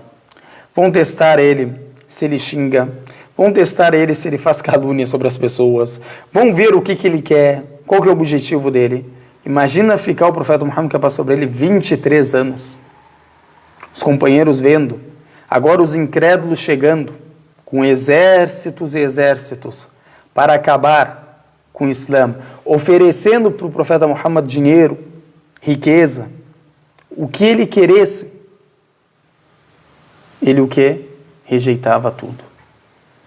Vão testar ele se ele xinga. Vão testar ele se ele faz calúnia sobre as pessoas. Vão ver o que ele quer, qual que é o objetivo dele. Imagina ficar o profeta Muhammad, que passou sobre ele 23 anos. Os companheiros vendo. Agora os incrédulos chegando com exércitos e exércitos para acabar com o Islã, oferecendo para o profeta Muhammad dinheiro, riqueza, o que ele queresse. Ele rejeitava tudo.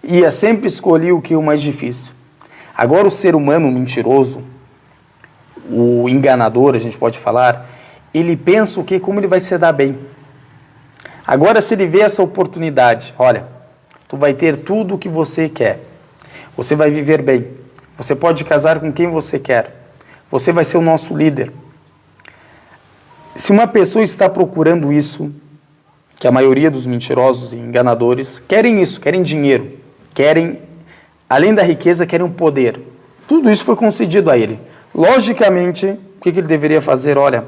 Ia sempre escolher o mais difícil. Agora o ser humano o mentiroso, o enganador, a gente pode falar, ele pensa como ele vai se dar bem. Agora, se ele vê essa oportunidade, olha, tu vai ter tudo o que você quer. Você vai viver bem. Você pode casar com quem você quer. Você vai ser o nosso líder. Se uma pessoa está procurando isso, que a maioria dos mentirosos e enganadores querem isso, querem dinheiro, querem, além da riqueza, querem o poder. Tudo isso foi concedido a ele. Logicamente, o que ele deveria fazer? Olha,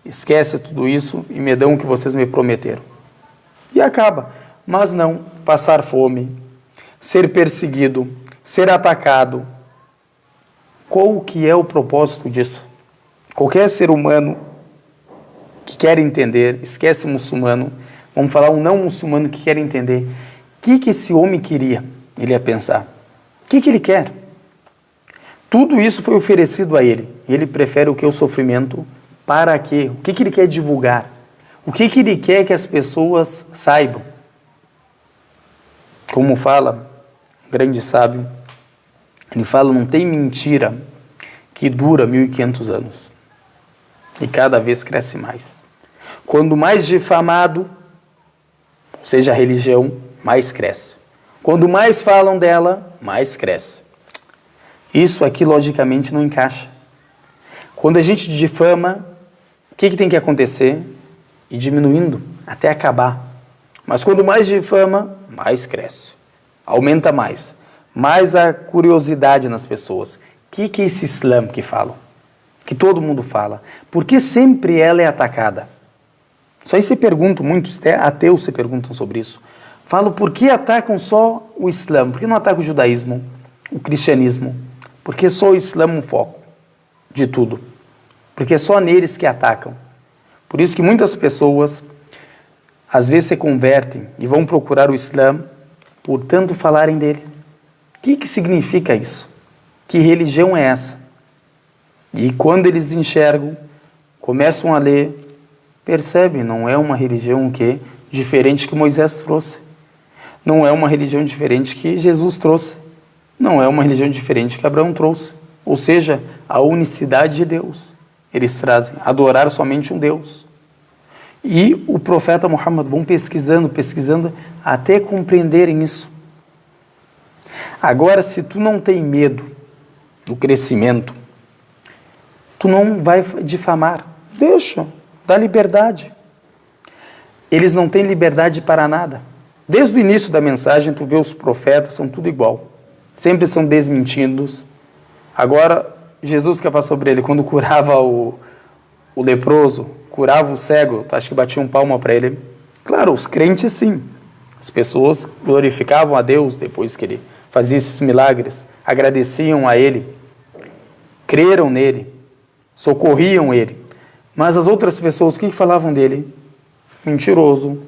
esquece tudo isso e me dão o que vocês me prometeram. E acaba. Mas não, passar fome, ser perseguido, ser atacado. Qual que é o propósito disso? Qualquer ser humano que quer entender, esquece muçulmano, vamos falar um não muçulmano que quer entender, o que esse homem queria? Ele ia pensar, o que ele quer? Tudo isso foi oferecido a ele. E ele prefere o que? O sofrimento. Para quê? O que ele quer divulgar? O que ele quer que as pessoas saibam? Como fala um grande sábio, ele fala, não tem mentira que dura 1500 anos. E cada vez cresce mais. Quando mais difamado, ou seja, a religião, mais cresce. Quando mais falam dela, mais cresce. Isso aqui, logicamente, não encaixa. Quando a gente difama, o que tem que acontecer? Ir diminuindo até acabar. Mas quando mais difama, mais cresce. Aumenta mais. Mais a curiosidade nas pessoas. O que é esse Islã que falam? Que todo mundo fala. Por que sempre ela é atacada? Só aí se perguntam, muitos até ateus se perguntam sobre isso. Falam, por que atacam só o Islã? Por que não atacam o judaísmo, o cristianismo? Porque só o Islã é um foco de tudo. Porque é só neles que atacam. Por isso que muitas pessoas, às vezes, se convertem e vão procurar o Islã por tanto falarem dele. O que significa isso? Que religião é essa? E quando eles enxergam, começam a ler, percebem, não é uma religião que diferente que Moisés trouxe. Não é uma religião diferente que Jesus trouxe. Não é uma religião diferente que Abraão trouxe. Ou seja, a unicidade de Deus. Eles trazem adorar somente um Deus. E o profeta Muhammad vão pesquisando, até compreenderem isso. Agora, se tu não tem medo do crescimento, tu não vai difamar. Deixa, dá liberdade. Eles não têm liberdade para nada. Desde o início da mensagem, tu vê os profetas, são tudo igual. Sempre são desmentidos. Agora, Jesus que passou sobre ele, quando curava o leproso, curava o cego, tu acha que batiam palma para ele? Claro, os crentes sim. As pessoas glorificavam a Deus depois que ele fazia esses milagres, agradeciam a ele, creram nele, socorriam ele. Mas as outras pessoas, o que falavam dele? Mentiroso,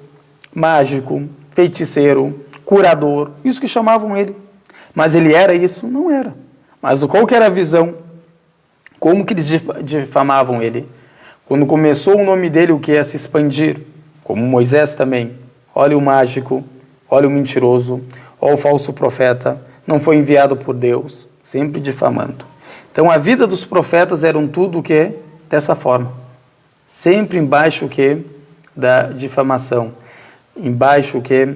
mágico, feiticeiro, curador, isso que chamavam ele. Mas ele era isso? Não era. Mas qual que era a visão? Como que eles difamavam ele? Quando começou o nome dele, o que é se expandir? Como Moisés também. Olha o mágico, olha o mentiroso, olha o falso profeta, não foi enviado por Deus, sempre difamando. Então a vida dos profetas eram tudo o que? Dessa forma. Sempre embaixo o que? Da difamação. Embaixo o que?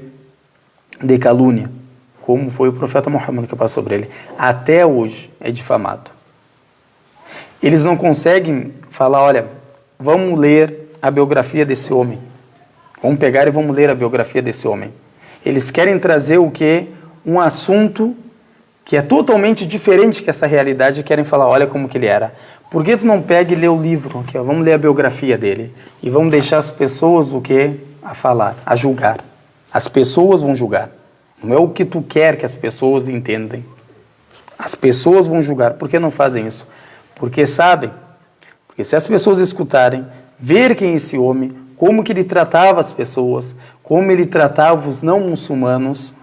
De calúnia. Como foi o profeta Muhammad que passou sobre ele. Até hoje é difamado. Eles não conseguem falar, olha, vamos ler a biografia desse homem. Vamos pegar e vamos ler a biografia desse homem. Eles querem trazer o quê? Um assunto que é totalmente diferente que essa realidade e querem falar, olha como que ele era. Por que tu não pega e lê o livro? Aqui, ó, vamos ler a biografia dele. E vamos deixar as pessoas o quê? A falar, a julgar. As pessoas vão julgar. Não é o que tu quer que as pessoas entendam. As pessoas vão julgar. Por que não fazem isso? Porque sabem. Porque se as pessoas escutarem, ver quem é esse homem, como que ele tratava as pessoas, como ele tratava os não muçulmanos,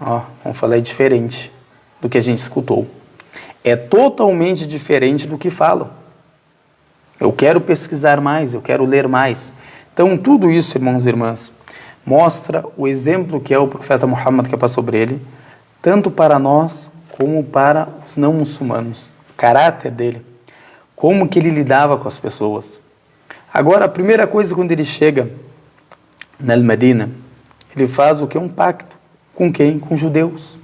vamos falar, é diferente do que a gente escutou. É totalmente diferente do que falam. Eu quero pesquisar mais, eu quero ler mais. Então, tudo isso, irmãos e irmãs, mostra o exemplo que é o profeta Muhammad que passou sobre ele, tanto para nós como para os não muçulmanos. O caráter dele, como que ele lidava com as pessoas. Agora, a primeira coisa, quando ele chega na Medina, ele faz o que? Um pacto. Com quem? Com os judeus.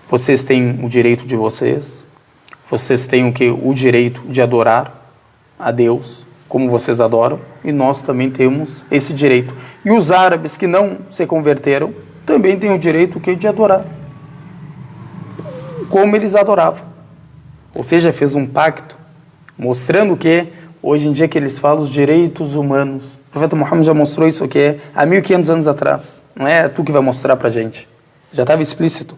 Vocês têm o direito de vocês têm o que? O direito de adorar a Deus, como vocês adoram, e nós também temos esse direito. E os árabes que não se converteram, também têm o direito de adorar, como eles adoravam. Ou seja, fez um pacto, mostrando que, hoje em dia que eles falam os direitos humanos. O profeta Muhammad já mostrou isso aqui há 1500 anos atrás. Não é tu que vai mostrar pra gente. Já estava explícito.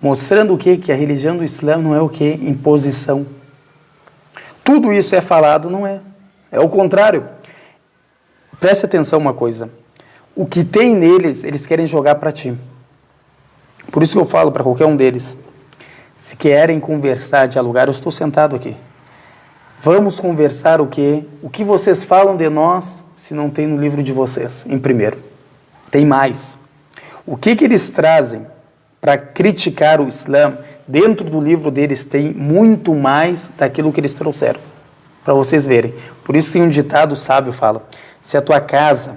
Mostrando o quê? Que a religião do Islã não é o quê? Imposição. Tudo isso é falado, não é. É o contrário. Preste atenção uma coisa. O que tem neles, eles querem jogar para ti. Por isso que eu falo para qualquer um deles. Se querem conversar, dialogar, eu estou sentado aqui. Vamos conversar o quê? O que vocês falam de nós, se não tem no livro de vocês, em primeiro. Tem mais. O que eles trazem para criticar o Islã, dentro do livro deles tem muito mais daquilo que eles trouxeram, para vocês verem. Por isso tem um ditado sábio, fala, se a tua casa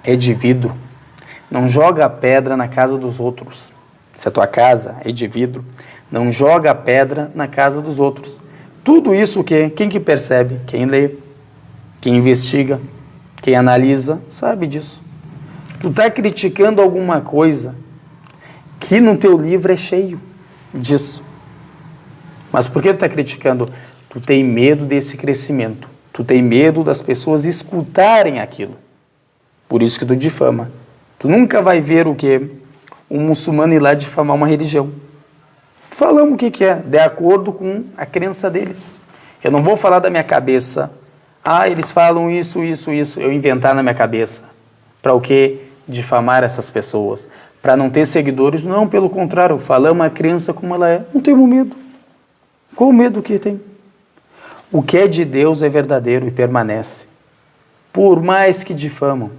é de vidro, não joga a pedra na casa dos outros. Se a tua casa é de vidro, não joga a pedra na casa dos outros. Tudo isso quem que percebe? Quem lê, quem investiga, quem analisa, sabe disso. Tu está criticando alguma coisa que no teu livro é cheio disso. Mas por que tu está criticando? Tu tem medo desse crescimento. Tu tem medo das pessoas escutarem aquilo. Por isso que tu difama. Tu nunca vai ver o quê? Um muçulmano ir lá difamar uma religião. Falamos o que é, de acordo com a crença deles. Eu não vou falar da minha cabeça. Eles falam isso. Eu inventar na minha cabeça. Para o quê? Difamar essas pessoas. Para não ter seguidores, não, pelo contrário, falamos a crença como ela é. Não temos medo. Qual o medo que tem? O que é de Deus é verdadeiro e permanece. Por mais que difamam,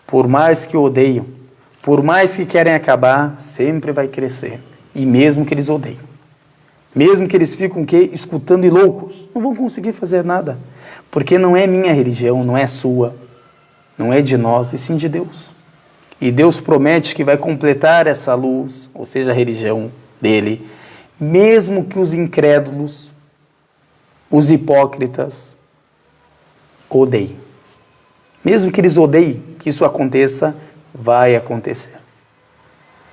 por mais que odeiam, por mais que querem acabar, sempre vai crescer. E mesmo que eles odeiem, mesmo que eles ficam escutando e loucos, não vão conseguir fazer nada. Porque não é minha religião, não é sua, não é de nós, e sim de Deus. E Deus promete que vai completar essa luz, ou seja, a religião dele, mesmo que os incrédulos, os hipócritas, odeiem. Mesmo que eles odeiem que isso aconteça, vai acontecer.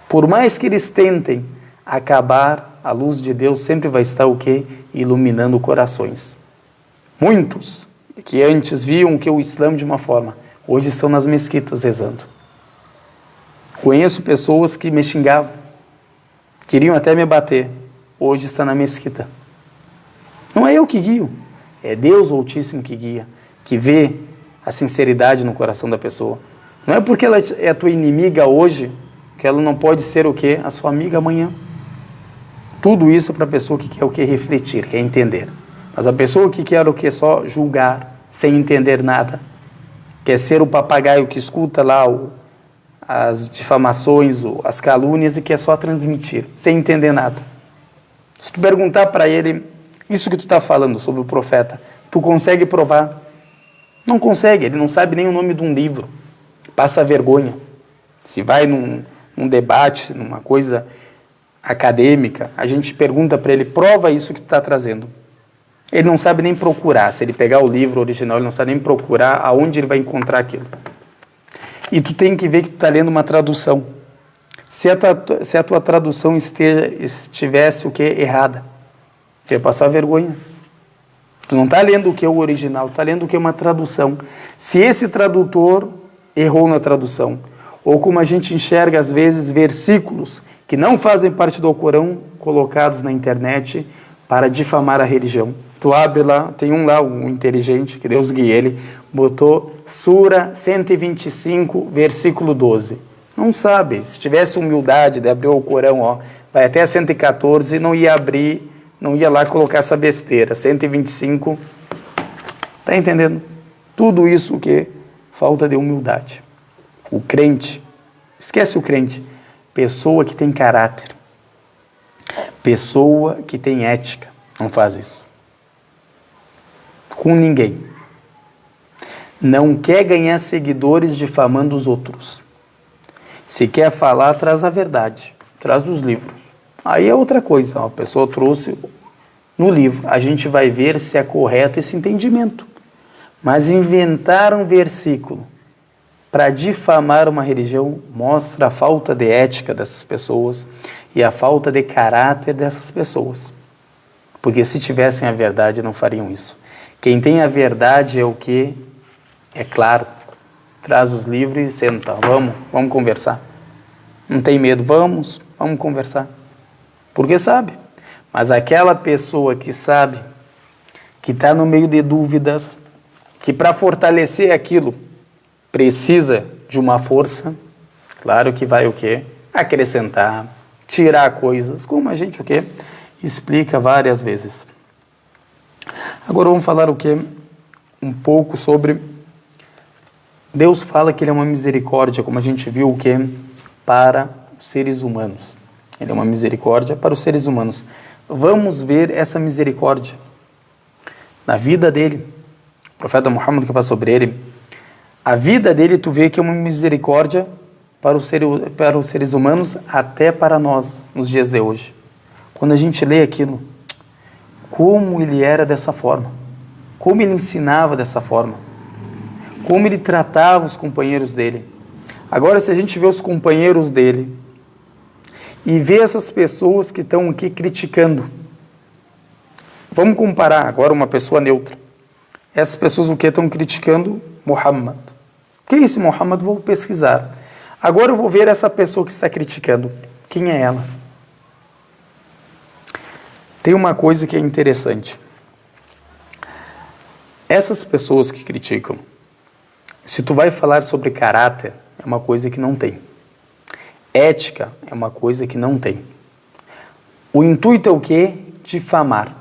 Por mais que eles tentem acabar, a luz de Deus sempre vai estar o quê? Iluminando corações. Muitos que antes viam que o Islã de uma forma, hoje estão nas mesquitas rezando. Conheço pessoas que me xingavam, queriam até me bater, hoje está na mesquita. Não é eu que guio, é Deus o Altíssimo que guia, que vê a sinceridade no coração da pessoa. Não é porque ela é a tua inimiga hoje, que ela não pode ser o quê? A sua amiga amanhã. Tudo isso para a pessoa que quer o quê? Refletir, quer entender. Mas a pessoa que quer o quê? Só julgar, sem entender nada, quer ser o papagaio que escuta lá as difamações, as calúnias e quer só transmitir, sem entender nada. Se tu perguntar para ele, isso que tu está falando sobre o profeta, tu consegue provar? Não consegue, ele não sabe nem o nome de um livro. Passa vergonha. Se vai num debate, numa coisa acadêmica, a gente pergunta para ele, prova isso que tu está trazendo. Ele não sabe nem procurar. Se ele pegar o livro original, ele não sabe nem procurar aonde ele vai encontrar aquilo. E tu tem que ver que tu está lendo uma tradução. Se a tua tradução estivesse o quê? Errada, tu ia passar vergonha. Tu não está lendo o que é o original, tu está lendo o que é uma tradução. Se esse tradutor errou na tradução, ou como a gente enxerga às vezes versículos que não fazem parte do Alcorão, colocados na internet para difamar a religião. Tu abre lá, tem um inteligente, que Deus guie ele, botou Sura 125, versículo 12. Não sabe, se tivesse humildade de abrir o Alcorão, vai até 114, não ia abrir, não ia lá colocar essa besteira. 125, tá entendendo? Tudo isso o quê? Falta de humildade. O crente, esquece o crente, pessoa que tem caráter, pessoa que tem ética, não faz isso. Com ninguém. Não quer ganhar seguidores difamando os outros. Se quer falar, traz a verdade, traz os livros. Aí é outra coisa, a pessoa trouxe no livro, a gente vai ver se é correto esse entendimento. Mas inventar um versículo para difamar uma religião mostra a falta de ética dessas pessoas e a falta de caráter dessas pessoas. Porque se tivessem a verdade, não fariam isso. Quem tem a verdade é o que? É claro. Traz os livros e senta. Vamos conversar. Não tem medo, vamos conversar. Porque sabe. Mas aquela pessoa que sabe, que está no meio de dúvidas, que para fortalecer aquilo precisa de uma força, claro que vai o quê? Acrescentar, tirar coisas, como a gente o quê? Explica várias vezes. Agora vamos falar o quê? Um pouco sobre... Deus fala que Ele é uma misericórdia, como a gente viu o quê? Para os seres humanos. Ele é uma misericórdia para os seres humanos. Vamos ver essa misericórdia na vida dele. O profeta Muhammad, que passa sobre ele, a vida dele, tu vê que é uma misericórdia para os seres humanos, até para nós, nos dias de hoje. Quando a gente lê aquilo, como ele era dessa forma, como ele ensinava dessa forma, como ele tratava os companheiros dele. Agora, se a gente vê os companheiros dele e vê essas pessoas que estão aqui criticando, vamos comparar agora uma pessoa neutra. Essas pessoas o que estão criticando? Muhammad. Quem é esse Muhammad? Vou pesquisar. Agora eu vou ver essa pessoa que está criticando. Quem é ela? Tem uma coisa que é interessante. Essas pessoas que criticam, se tu vai falar sobre caráter, é uma coisa que não tem. Ética é uma coisa que não tem. O intuito é o quê? Difamar.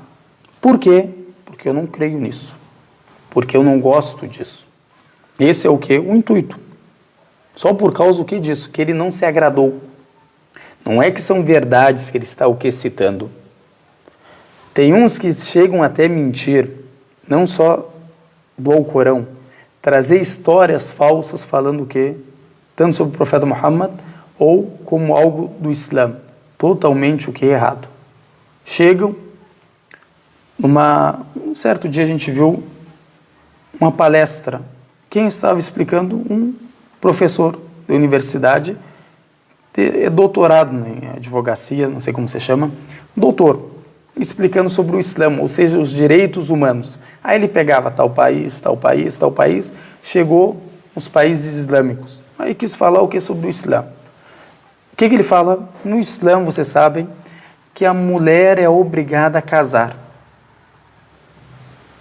Por quê? Porque eu não creio nisso. Porque eu não gosto disso. Esse é o quê? O intuito. Só por causa do que disso? Que ele não se agradou. Não é que são verdades que ele está o quê? Citando. Tem uns que chegam até mentir, não só do Alcorão, trazer histórias falsas falando o quê? Tanto sobre o profeta Muhammad ou como algo do Islã. Totalmente o que é errado. Chegam, um certo dia a gente viu uma palestra. Quem estava explicando? Um professor da universidade, é doutorado em advocacia, não sei como se chama, doutor, explicando sobre o Islã, ou seja, os direitos humanos. Aí ele pegava tal país, chegou nos países islâmicos. Aí quis falar o que sobre o Islã. O que ele fala? No Islã, vocês sabem, que a mulher é obrigada a casar.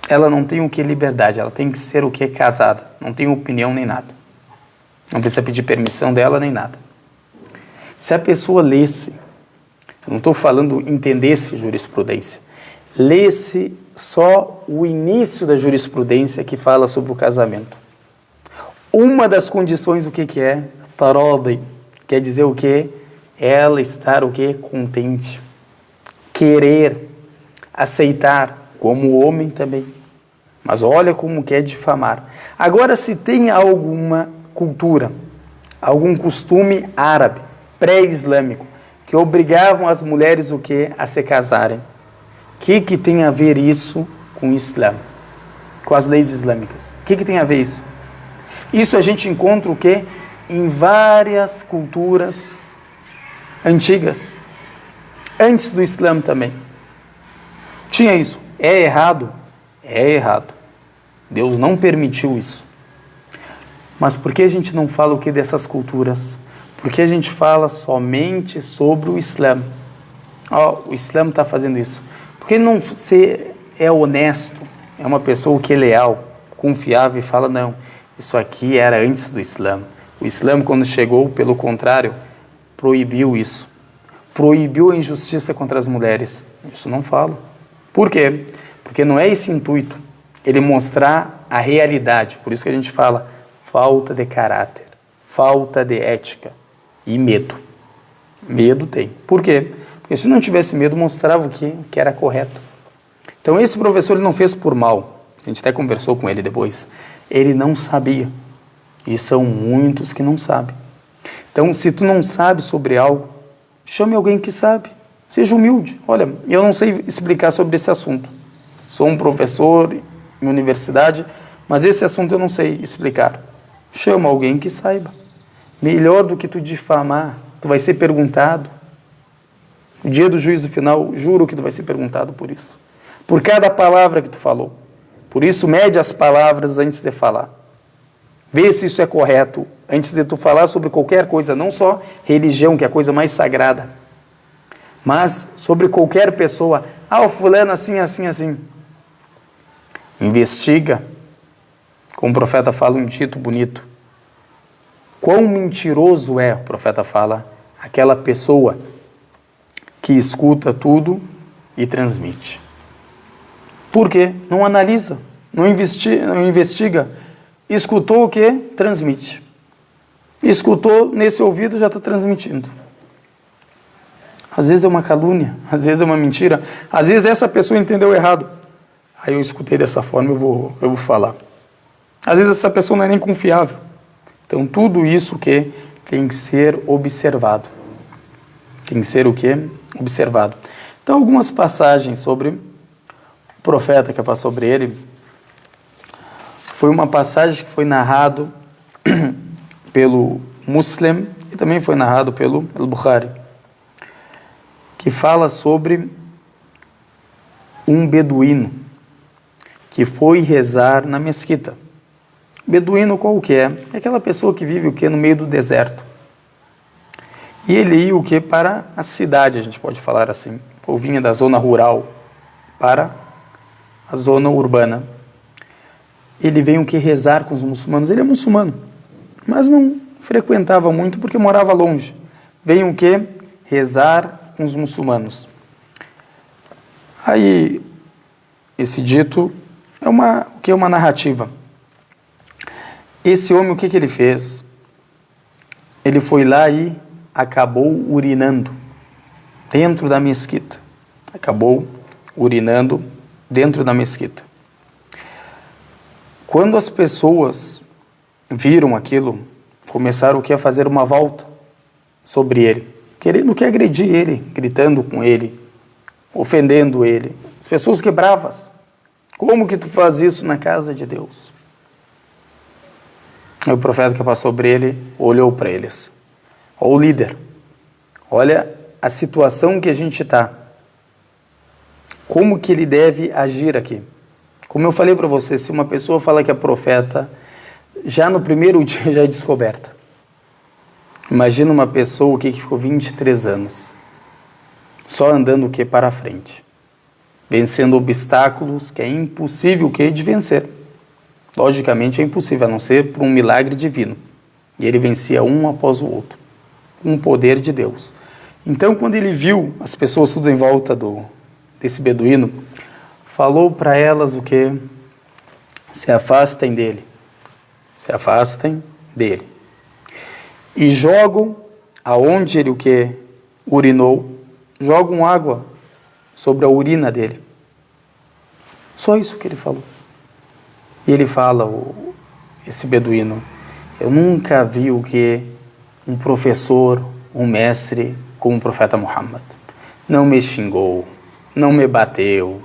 Ela não tem o que liberdade, ela tem que ser o que casada, não tem opinião nem nada. Não precisa pedir permissão dela nem nada. Se a pessoa lesse, eu não estou falando entendesse jurisprudência, lesse só o início da jurisprudência que fala sobre o casamento. Uma das condições, o que é? Taradi, quer dizer o quê? Ela estar o quê? Contente. Querer, aceitar, como o homem também. Mas olha como quer difamar. Agora, se tem alguma cultura, algum costume árabe, pré-islâmico, que obrigavam as mulheres o quê? A se casarem. O que tem a ver isso com o Islã? Com as leis islâmicas? O que tem a ver isso? Isso a gente encontra o quê? Em várias culturas antigas. Antes do Islã também. Tinha isso. É errado? É errado. Deus não permitiu isso. Mas por que a gente não fala o que dessas culturas? Por que a gente fala somente sobre o Islã? O Islã está fazendo isso. Porque ele não é honesto, é uma pessoa que é leal, confiável e fala, não, isso aqui era antes do Islã. O Islã, quando chegou, pelo contrário, proibiu isso. Proibiu a injustiça contra as mulheres. Isso não fala. Por quê? Porque não é esse intuito, ele mostrar a realidade. Por isso que a gente fala falta de caráter, falta de ética e medo. Medo tem. Por quê? Porque se não tivesse medo, mostrava o que era correto. Então esse professor ele não fez por mal. A gente até conversou com ele depois. Ele não sabia. E são muitos que não sabem. Então se tu não sabe sobre algo, chame alguém que sabe. Seja humilde. Olha, eu não sei explicar sobre esse assunto. Sou um professor em universidade, mas esse assunto eu não sei explicar. Chama alguém que saiba. Melhor do que tu difamar, tu vai ser perguntado. No dia do juízo final, juro que tu vai ser perguntado por isso. por cada palavra que tu falou. Por isso, mede as palavras antes de falar. Vê se isso é correto antes de tu falar sobre qualquer coisa, não só religião, que é a coisa mais sagrada, mas sobre qualquer pessoa. O fulano assim, assim, assim. Investiga. Como o profeta fala um dito bonito. Quão mentiroso é, o profeta fala, aquela pessoa que escuta tudo e transmite. Por quê? Não analisa, não investiga. Escutou o quê? Transmite. Escutou, nesse ouvido já está transmitindo. Às vezes é uma calúnia, às vezes é uma mentira, às vezes essa pessoa entendeu errado. Aí eu escutei dessa forma, eu vou falar. Às vezes essa pessoa não é nem confiável. Então tudo isso que tem que ser observado. Tem que ser o quê? Observado. Então algumas passagens sobre o profeta, que passou sobre ele, foi uma passagem que foi narrado pelo Muslim e também foi narrado pelo Bukhari, que fala sobre um beduíno que foi rezar na mesquita. Beduíno qual que é? É aquela pessoa que vive o quê? No meio do deserto. E ele ia o quê? Para a cidade, a gente pode falar assim. Ou vinha da zona rural para a zona urbana. Ele veio o quê? Rezar com os muçulmanos. Ele é muçulmano, mas não frequentava muito porque morava longe. Veio o quê? Rezar com os muçulmanos. Aí, esse dito é uma narrativa. Esse homem, o que ele fez? Ele foi lá e acabou urinando dentro da mesquita. Acabou urinando dentro da mesquita. Quando as pessoas viram aquilo, começaram o que? A fazer uma volta sobre ele, querendo que agredir ele, gritando com ele, ofendendo ele. As pessoas que bravas. Como que tu faz isso na casa de Deus? Aí o profeta que passou sobre ele olhou para eles. Ó, o líder, olha a situação que a gente está. Como que ele deve agir aqui? Como eu falei para você, se uma pessoa fala que é profeta, já no primeiro dia já é descoberta. Imagina uma pessoa que ficou 23 anos, só andando o que para frente, vencendo obstáculos que é impossível de vencer. Logicamente é impossível, a não ser por um milagre divino. E ele vencia um após o outro, com o poder de Deus. Então, quando ele viu as pessoas tudo em volta desse beduíno, falou para elas o quê? Se afastem dele. Se afastem dele. E jogam aonde ele o quê? Urinou. Jogam água sobre a urina dele. Só isso que ele falou. E ele fala, esse beduíno, eu nunca vi o que um professor, um mestre como o profeta Muhammad. Não me xingou, não me bateu,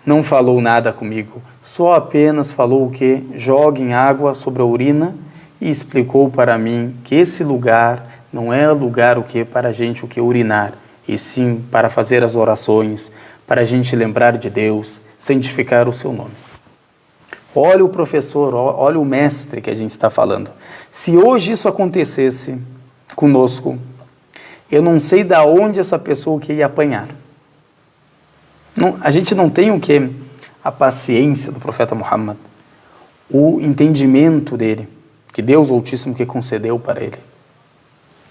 não falou nada comigo, só apenas falou o que? Joguem água sobre a urina e explicou para mim que esse lugar não é lugar o que para a gente o que urinar, e sim para fazer as orações, para a gente lembrar de Deus, santificar o seu nome. Olha o professor, olha o mestre que a gente está falando. Se hoje isso acontecesse conosco, eu não sei da onde essa pessoa que ia apanhar. Não, a gente não tem o que? A paciência do profeta Muhammad, o entendimento dele, que Deus Altíssimo que concedeu para ele.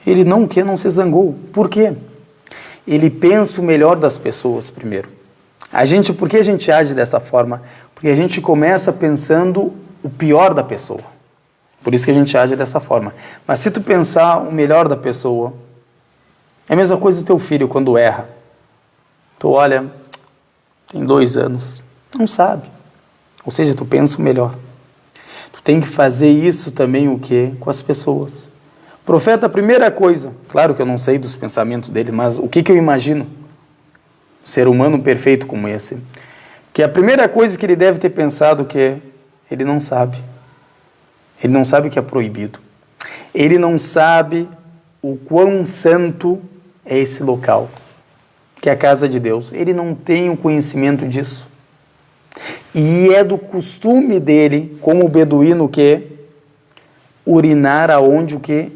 Ele não se zangou. Por quê? Ele pensa o melhor das pessoas primeiro. Por que a gente age dessa forma? Porque a gente começa pensando o pior da pessoa. Por isso que a gente age dessa forma. Mas se tu pensar o melhor da pessoa, é a mesma coisa do teu filho quando erra. Tu olha, tem 2 anos, não sabe. Ou seja, tu pensa o melhor. Tu tem que fazer isso também o quê? Com as pessoas. Profeta, a primeira coisa, claro que eu não sei dos pensamentos dele, mas o que eu imagino? Ser humano perfeito como esse, que a primeira coisa que ele deve ter pensado que ele não sabe. Ele não sabe o que é proibido. Ele não sabe o quão santo é esse local, que é a casa de Deus. Ele não tem o conhecimento disso. E é do costume dele, como o beduíno, o quê? Urinar aonde o quê?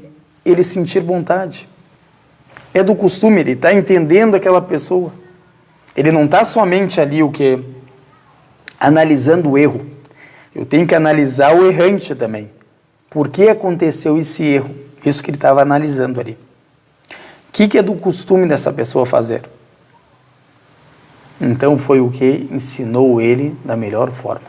Ele sentir vontade. É do costume, ele está entendendo aquela pessoa. Ele não está somente ali o quê? Analisando o erro. Eu tenho que analisar o errante também. Por que aconteceu esse erro? Isso que ele estava analisando ali. O que é do costume dessa pessoa fazer? Então foi o que ensinou ele da melhor forma.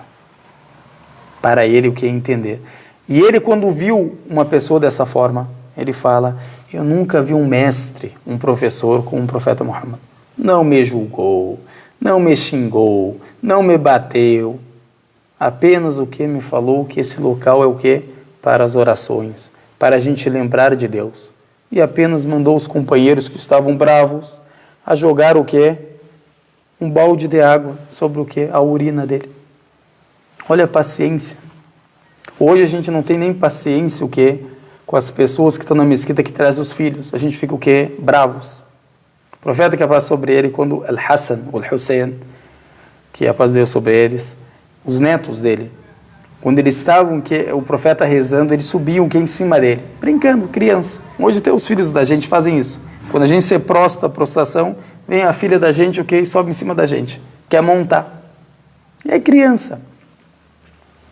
Para ele o que entender. E ele, quando viu uma pessoa dessa forma, ele fala: eu nunca vi um mestre, um professor como o profeta Muhammad. Não me julgou, não me xingou, não me bateu. Apenas o que me falou que esse local é o que? Para as orações, para a gente lembrar de Deus. E apenas mandou os companheiros que estavam bravos a jogar o que? Um balde de água sobre o que? A urina dele. Olha a paciência. Hoje a gente não tem nem paciência o que? Com as pessoas que estão na mesquita que trazem os filhos. A gente fica o que? Bravos. O profeta que a paz sobre ele, quando Al-Hassan, ou Al-Hussein, que a paz de Deus sobre eles, os netos dele, quando eles estavam, que o profeta rezando, eles subiam que em cima dele, brincando, criança. Hoje até os filhos da gente fazem isso. Quando a gente se prostra, prostração, vem a filha da gente, o que? E sobe em cima da gente, quer montar. E é criança.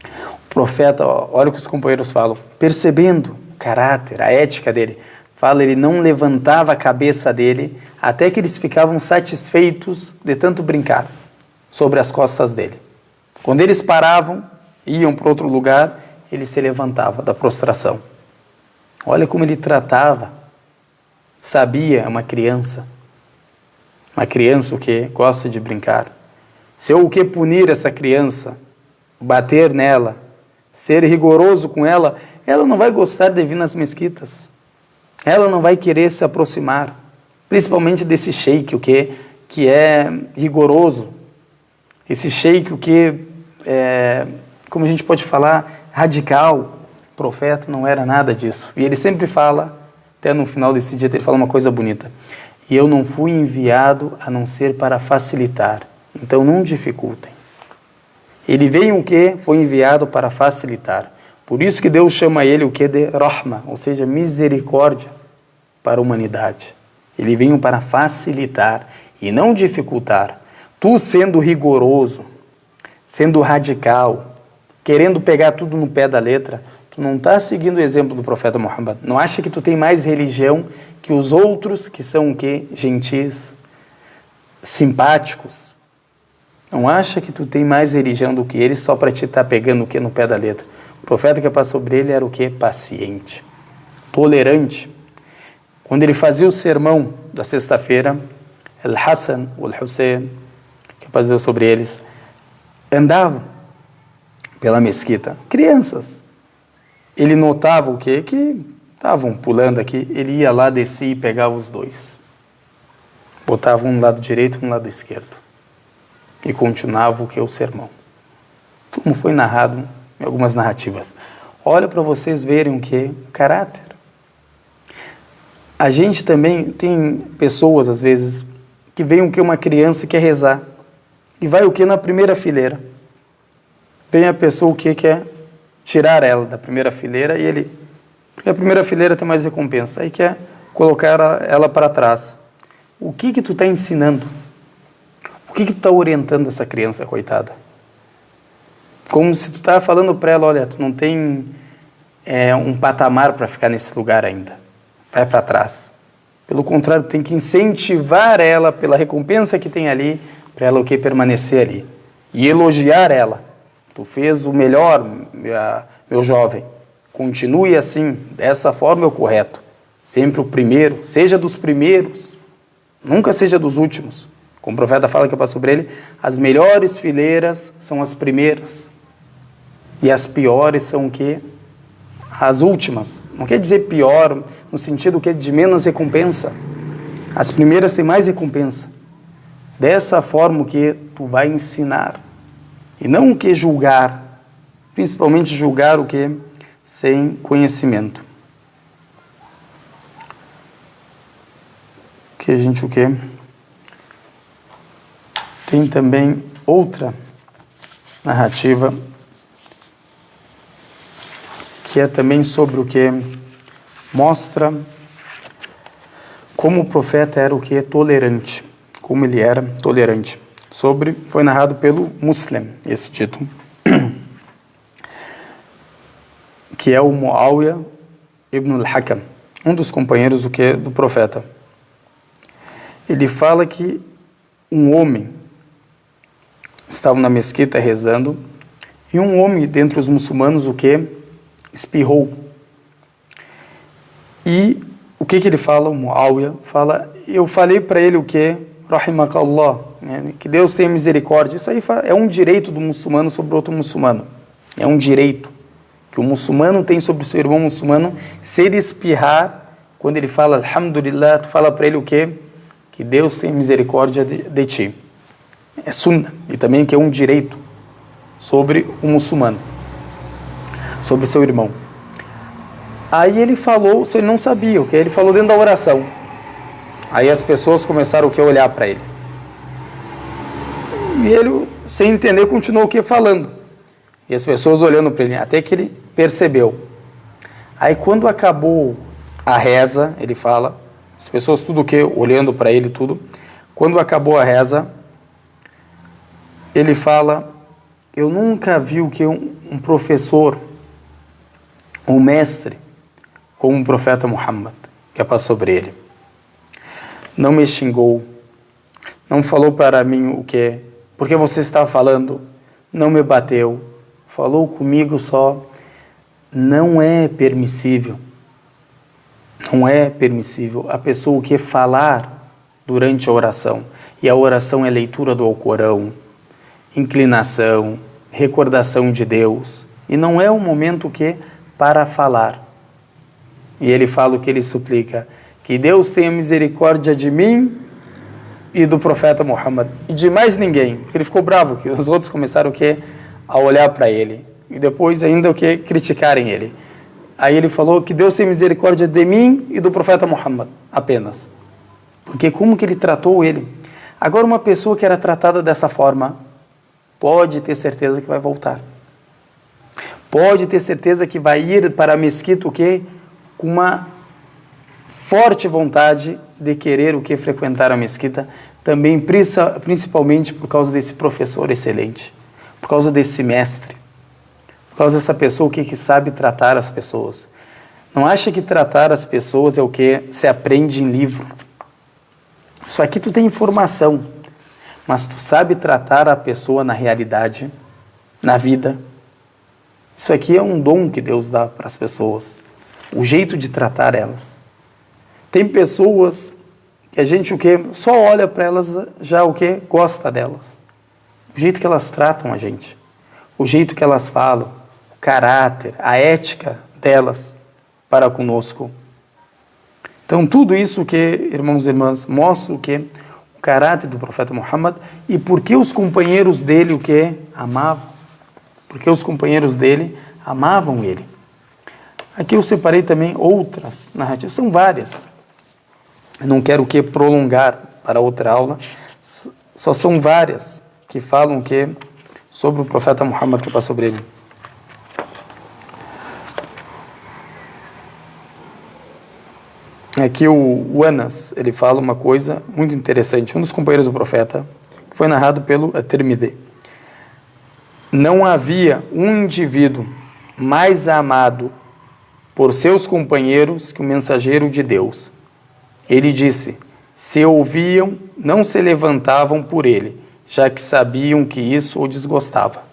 O profeta, olha o que os companheiros falam, percebendo o caráter, a ética dele, fala, ele não levantava a cabeça dele até que eles ficavam satisfeitos de tanto brincar sobre as costas dele. Quando eles paravam, iam para outro lugar, ele se levantava da prostração. Olha como ele tratava. Sabia, é uma criança o que gosta de brincar. Se eu o que punir essa criança, bater nela, ser rigoroso com ela, ela não vai gostar de vir nas mesquitas. Ela não vai querer se aproximar, principalmente desse sheik, o que é rigoroso. Esse sheik, o que é, como a gente pode falar, radical. O profeta não era nada disso. E ele sempre fala, até no final desse dia, ele fala uma coisa bonita. E eu não fui enviado a não ser para facilitar. Então não dificultem. Ele veio o que? Foi enviado para facilitar. Por isso que Deus chama ele o que? De Rahma, ou seja, misericórdia para a humanidade. Ele veio para facilitar e não dificultar. Tu sendo rigoroso, sendo radical, querendo pegar tudo no pé da letra, tu não está seguindo o exemplo do profeta Muhammad. Não acha que tu tem mais religião que os outros que são o quê? Gentis, simpáticos. Não acha que tu tem mais religião do que eles só para te estar pegando o quê? No pé da letra. O profeta que passou sobre ele era o quê? Paciente, tolerante. Quando ele fazia o sermão da sexta-feira, Al-Hassan, o Al-Hussein, que paz de Deus sobre eles, andavam pela mesquita, crianças. Ele notava o quê? Que estavam pulando aqui, ele ia lá, descia e pegava os dois. Botava um no lado direito e um no lado esquerdo. E continuava o que? O sermão. Como foi narrado em algumas narrativas. Olha para vocês verem o que? O caráter. A gente também tem pessoas, às vezes, que vem o que? Uma criança que quer rezar. E vai o que? Na primeira fileira. Vem a pessoa o que quer tirar ela da primeira fileira e ele... Porque a primeira fileira tem mais recompensa. Aí quer colocar ela para trás. O que tu está ensinando? O que tu está orientando essa criança, coitada? Como se tu estava falando para ela, olha, tu não tem um patamar para ficar nesse lugar ainda. Vai para trás. Pelo contrário, tem que incentivar ela pela recompensa que tem ali, para ela o que? Permanecer ali. E elogiar ela. Tu fez o melhor, meu jovem. Continue assim, dessa forma é o correto. Sempre o primeiro, seja dos primeiros, nunca seja dos últimos. Como o profeta fala que eu passo sobre ele, as melhores fileiras são as primeiras. E as piores são o quê? As últimas. Não quer dizer pior, no sentido que é de menos recompensa. As primeiras têm mais recompensa. Dessa forma o que tu vai ensinar. E não o que julgar. Principalmente julgar o que? Sem conhecimento. Que a gente o quê? Tem também outra narrativa que é também sobre o que mostra como o profeta era o que? Tolerante. Como ele era tolerante. Foi narrado pelo Muslim, esse título, que é o Muawiyah ibn al-Hakam, um dos companheiros do profeta. Ele fala que um homem estava na mesquita rezando e um homem dentre os muçulmanos espirrou. E o que ele fala? O Muawiyah fala, eu falei para ele Rahimakallah, né? Que Deus tenha misericórdia. Isso aí é um direito do muçulmano sobre outro muçulmano. É um direito que o muçulmano tem sobre o seu irmão muçulmano. Se ele espirrar, quando ele fala Alhamdulillah, tu fala para ele que Deus tenha misericórdia de ti. É sunnah. E também que é um direito sobre o muçulmano, sobre seu irmão. Aí ele falou, se ele não sabia, ele falou dentro da oração. Aí as pessoas começaram a olhar para ele. E ele, sem entender, continuou falando. E as pessoas olhando para ele, até que ele percebeu. Aí quando acabou a reza, ele fala, as pessoas tudo olhando para ele, tudo. Quando acabou a reza, ele fala, eu nunca vi um professor, um mestre, como o profeta Muhammad, que é paz sobre ele. Não me xingou, não falou para mim porque você está falando, não me bateu, falou comigo só. Não é permissível a pessoa falar durante a oração, e a oração é leitura do Alcorão, inclinação, recordação de Deus, e não é um momento para falar. E ele fala ele suplica, que Deus tenha misericórdia de mim e do profeta Muhammad, e de mais ninguém. Ele ficou bravo, que os outros começaram a olhar para ele, e depois ainda criticarem ele. Aí ele falou que Deus tenha misericórdia de mim e do profeta Muhammad, apenas. Porque como ele tratou ele? Agora uma pessoa que era tratada dessa forma, pode ter certeza que vai voltar. Pode ter certeza que vai ir para a mesquita com uma forte vontade de querer frequentar a mesquita, também principalmente por causa desse professor excelente, por causa desse mestre, por causa dessa pessoa que sabe tratar as pessoas. Não acha que tratar as pessoas é se aprende em livro. Isso aqui tu tem informação, mas tu sabe tratar a pessoa na realidade, na vida. Isso aqui é um dom que Deus dá para as pessoas, o jeito de tratar elas. Tem pessoas que a gente só olha para elas, já gosta delas. O jeito que elas tratam a gente, o jeito que elas falam, o caráter, a ética delas para conosco. Então tudo isso irmãos e irmãs, mostra o caráter do profeta Muhammad e por que os companheiros dele amavam. Porque os companheiros dele amavam ele. Aqui eu separei também outras narrativas, são várias. Eu não quero prolongar para outra aula, só são várias que falam sobre o profeta Muhammad, que paz sobre ele. Aqui o Anas, ele fala uma coisa muito interessante, um dos companheiros do profeta, que foi narrado pelo At-Tirmidhi. Não havia um indivíduo mais amado por seus companheiros que o mensageiro de Deus. Ele disse, se ouviam, não se levantavam por ele, já que sabiam que isso o desgostava.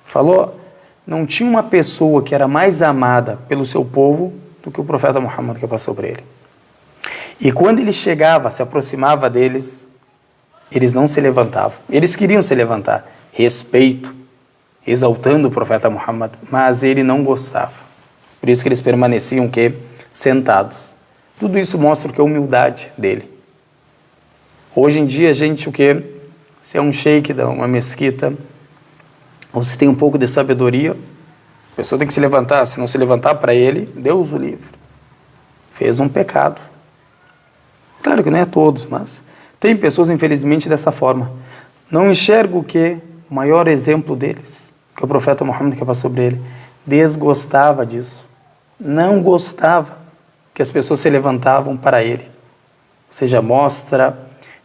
Falou, não tinha uma pessoa que era mais amada pelo seu povo do que o profeta Muhammad, que passou sobre ele. E quando ele chegava, se aproximava deles, eles não se levantavam. Eles queriam se levantar, respeito, exaltando o profeta Muhammad, mas ele não gostava. Por isso que eles permaneciam sentados. Tudo isso mostra a humildade dele. Hoje em dia a gente se é um sheik de uma mesquita, ou se tem um pouco de sabedoria, a pessoa tem que se levantar. Se não se levantar para ele, Deus o livre. Fez um pecado. Claro que não é todos, mas tem pessoas infelizmente dessa forma. Não enxergo o maior exemplo deles, que é o profeta Muhammad, que é sobre ele, desgostava disso. Não gostava que as pessoas se levantavam para ele. Ou seja, mostra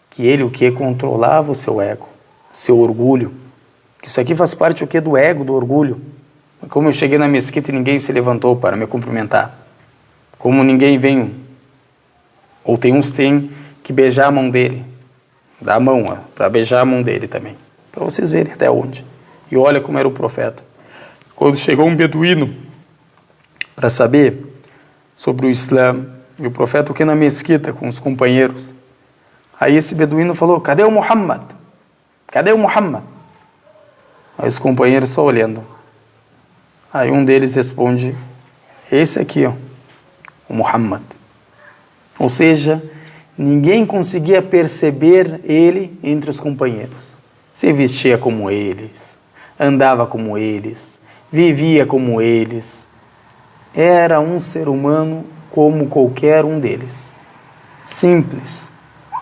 que ele o que controlava o seu ego, o seu orgulho. Isso aqui faz parte o que do ego, do orgulho. Como eu cheguei na mesquita e ninguém se levantou para me cumprimentar. Como ninguém veio, ou tem uns que têm que beijar a mão dele, dar a mão para beijar a mão dele também, para vocês verem até onde. E olha como era o profeta. Quando chegou um beduíno para saber sobre o Islã, e o profeta o que na mesquita com os companheiros, aí esse beduíno falou: cadê o Muhammad? Cadê o Muhammad? Aí os companheiros só olhando. Aí um deles responde: esse aqui, ó, o Muhammad. Ou seja, ninguém conseguia perceber ele entre os companheiros. Se vestia como eles, andava como eles, vivia como eles. Era um ser humano como qualquer um deles. Simples,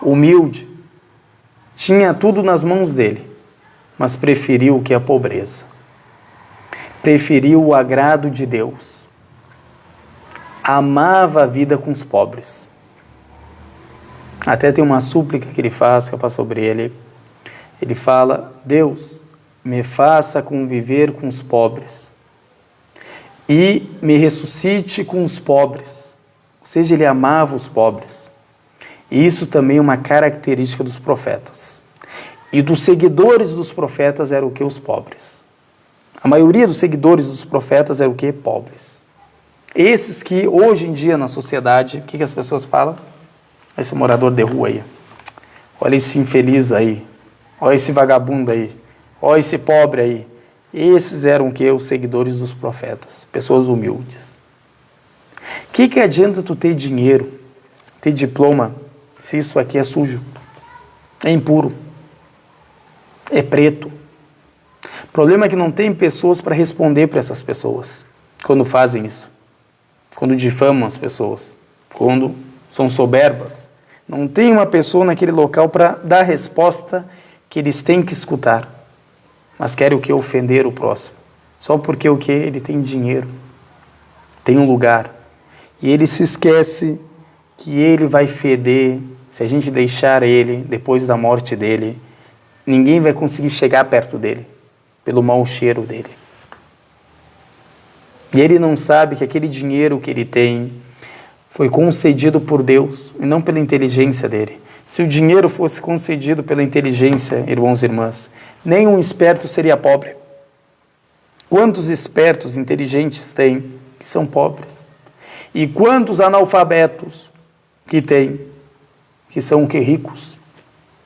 humilde, tinha tudo nas mãos dele, mas preferiu o que a pobreza. Preferiu o agrado de Deus. Amava a vida com os pobres. Até tem uma súplica que ele faz, que eu faço sobre ele. Ele fala: Deus, me faça conviver com os pobres e me ressuscite com os pobres. Ou seja, ele amava os pobres. E isso também é uma característica dos profetas. E dos seguidores dos profetas era o que? Os pobres. A maioria dos seguidores dos profetas era o que? Pobres. Esses que hoje em dia na sociedade, o que as pessoas falam? Esse morador de rua aí. Olha esse infeliz aí. Olha esse vagabundo aí. Olha esse pobre aí. Esses eram o que? Os seguidores dos profetas. Pessoas humildes. O que adianta tu ter dinheiro, ter diploma, se isso aqui é sujo, é impuro, é preto? O problema é que não tem pessoas para responder para essas pessoas quando fazem isso, quando difamam as pessoas, quando são soberbas. Não tem uma pessoa naquele local para dar a resposta que eles têm que escutar, mas querem o que? Ofender o próximo, só porque o que? Ele tem dinheiro, tem um lugar, e ele se esquece que ele vai feder. Se a gente deixar ele, depois da morte dele, ninguém vai conseguir chegar perto dele, pelo mau cheiro dele. E ele não sabe que aquele dinheiro que ele tem foi concedido por Deus e não pela inteligência dele. Se o dinheiro fosse concedido pela inteligência, irmãos e irmãs, nenhum esperto seria pobre. Quantos espertos inteligentes tem que são pobres? E quantos analfabetos que tem que são o que? Ricos?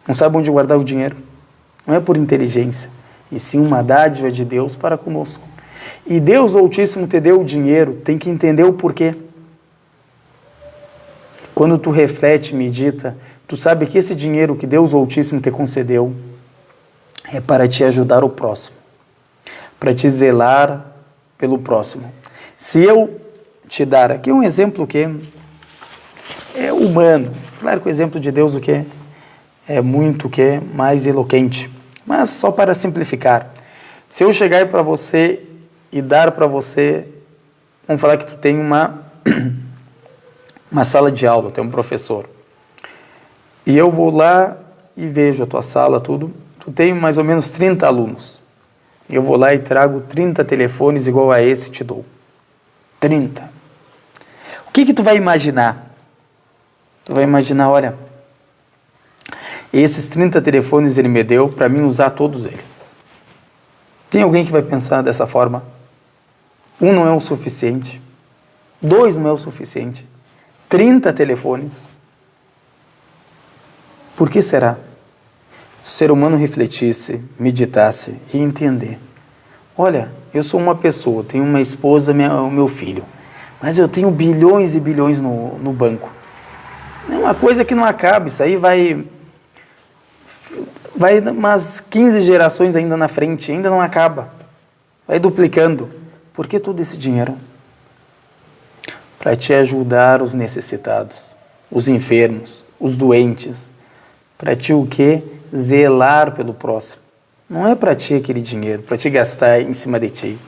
Não sabem onde guardar o dinheiro. Não é por inteligência, e sim uma dádiva de Deus para conosco. E Deus Altíssimo te deu o dinheiro, tem que entender o porquê. Quando tu reflete, medita, tu sabe que esse dinheiro que Deus Altíssimo te concedeu é para te ajudar o próximo, para te zelar pelo próximo. Se eu te dar aqui um exemplo que é humano, claro que o exemplo de Deus o que é muito que mais eloquente, mas só para simplificar. Se eu chegar para você e dar para você, vamos falar que tu tem uma sala de aula, tem um professor, e eu vou lá e vejo a tua sala, tudo, tu tem mais ou menos 30 alunos, eu vou lá e trago 30 telefones igual a esse e te dou. 30. O que tu vai imaginar? Tu vai imaginar, olha, esses 30 telefones ele me deu para mim usar todos eles. Tem alguém que vai pensar dessa forma? Um não é o suficiente. 2 não é o suficiente. 30 telefones. Por que será? Se o ser humano refletisse, meditasse e entender. Olha, eu sou uma pessoa, tenho uma esposa, o meu filho, mas eu tenho bilhões e bilhões no banco. É uma coisa que não acaba, isso aí vai umas 15 gerações ainda na frente, ainda não acaba. Vai duplicando. Por que todo esse dinheiro? Para te ajudar os necessitados, os enfermos, os doentes. Para ti o quê? Zelar pelo próximo. não é para ti aquele dinheiro, para te gastar em cima de ti.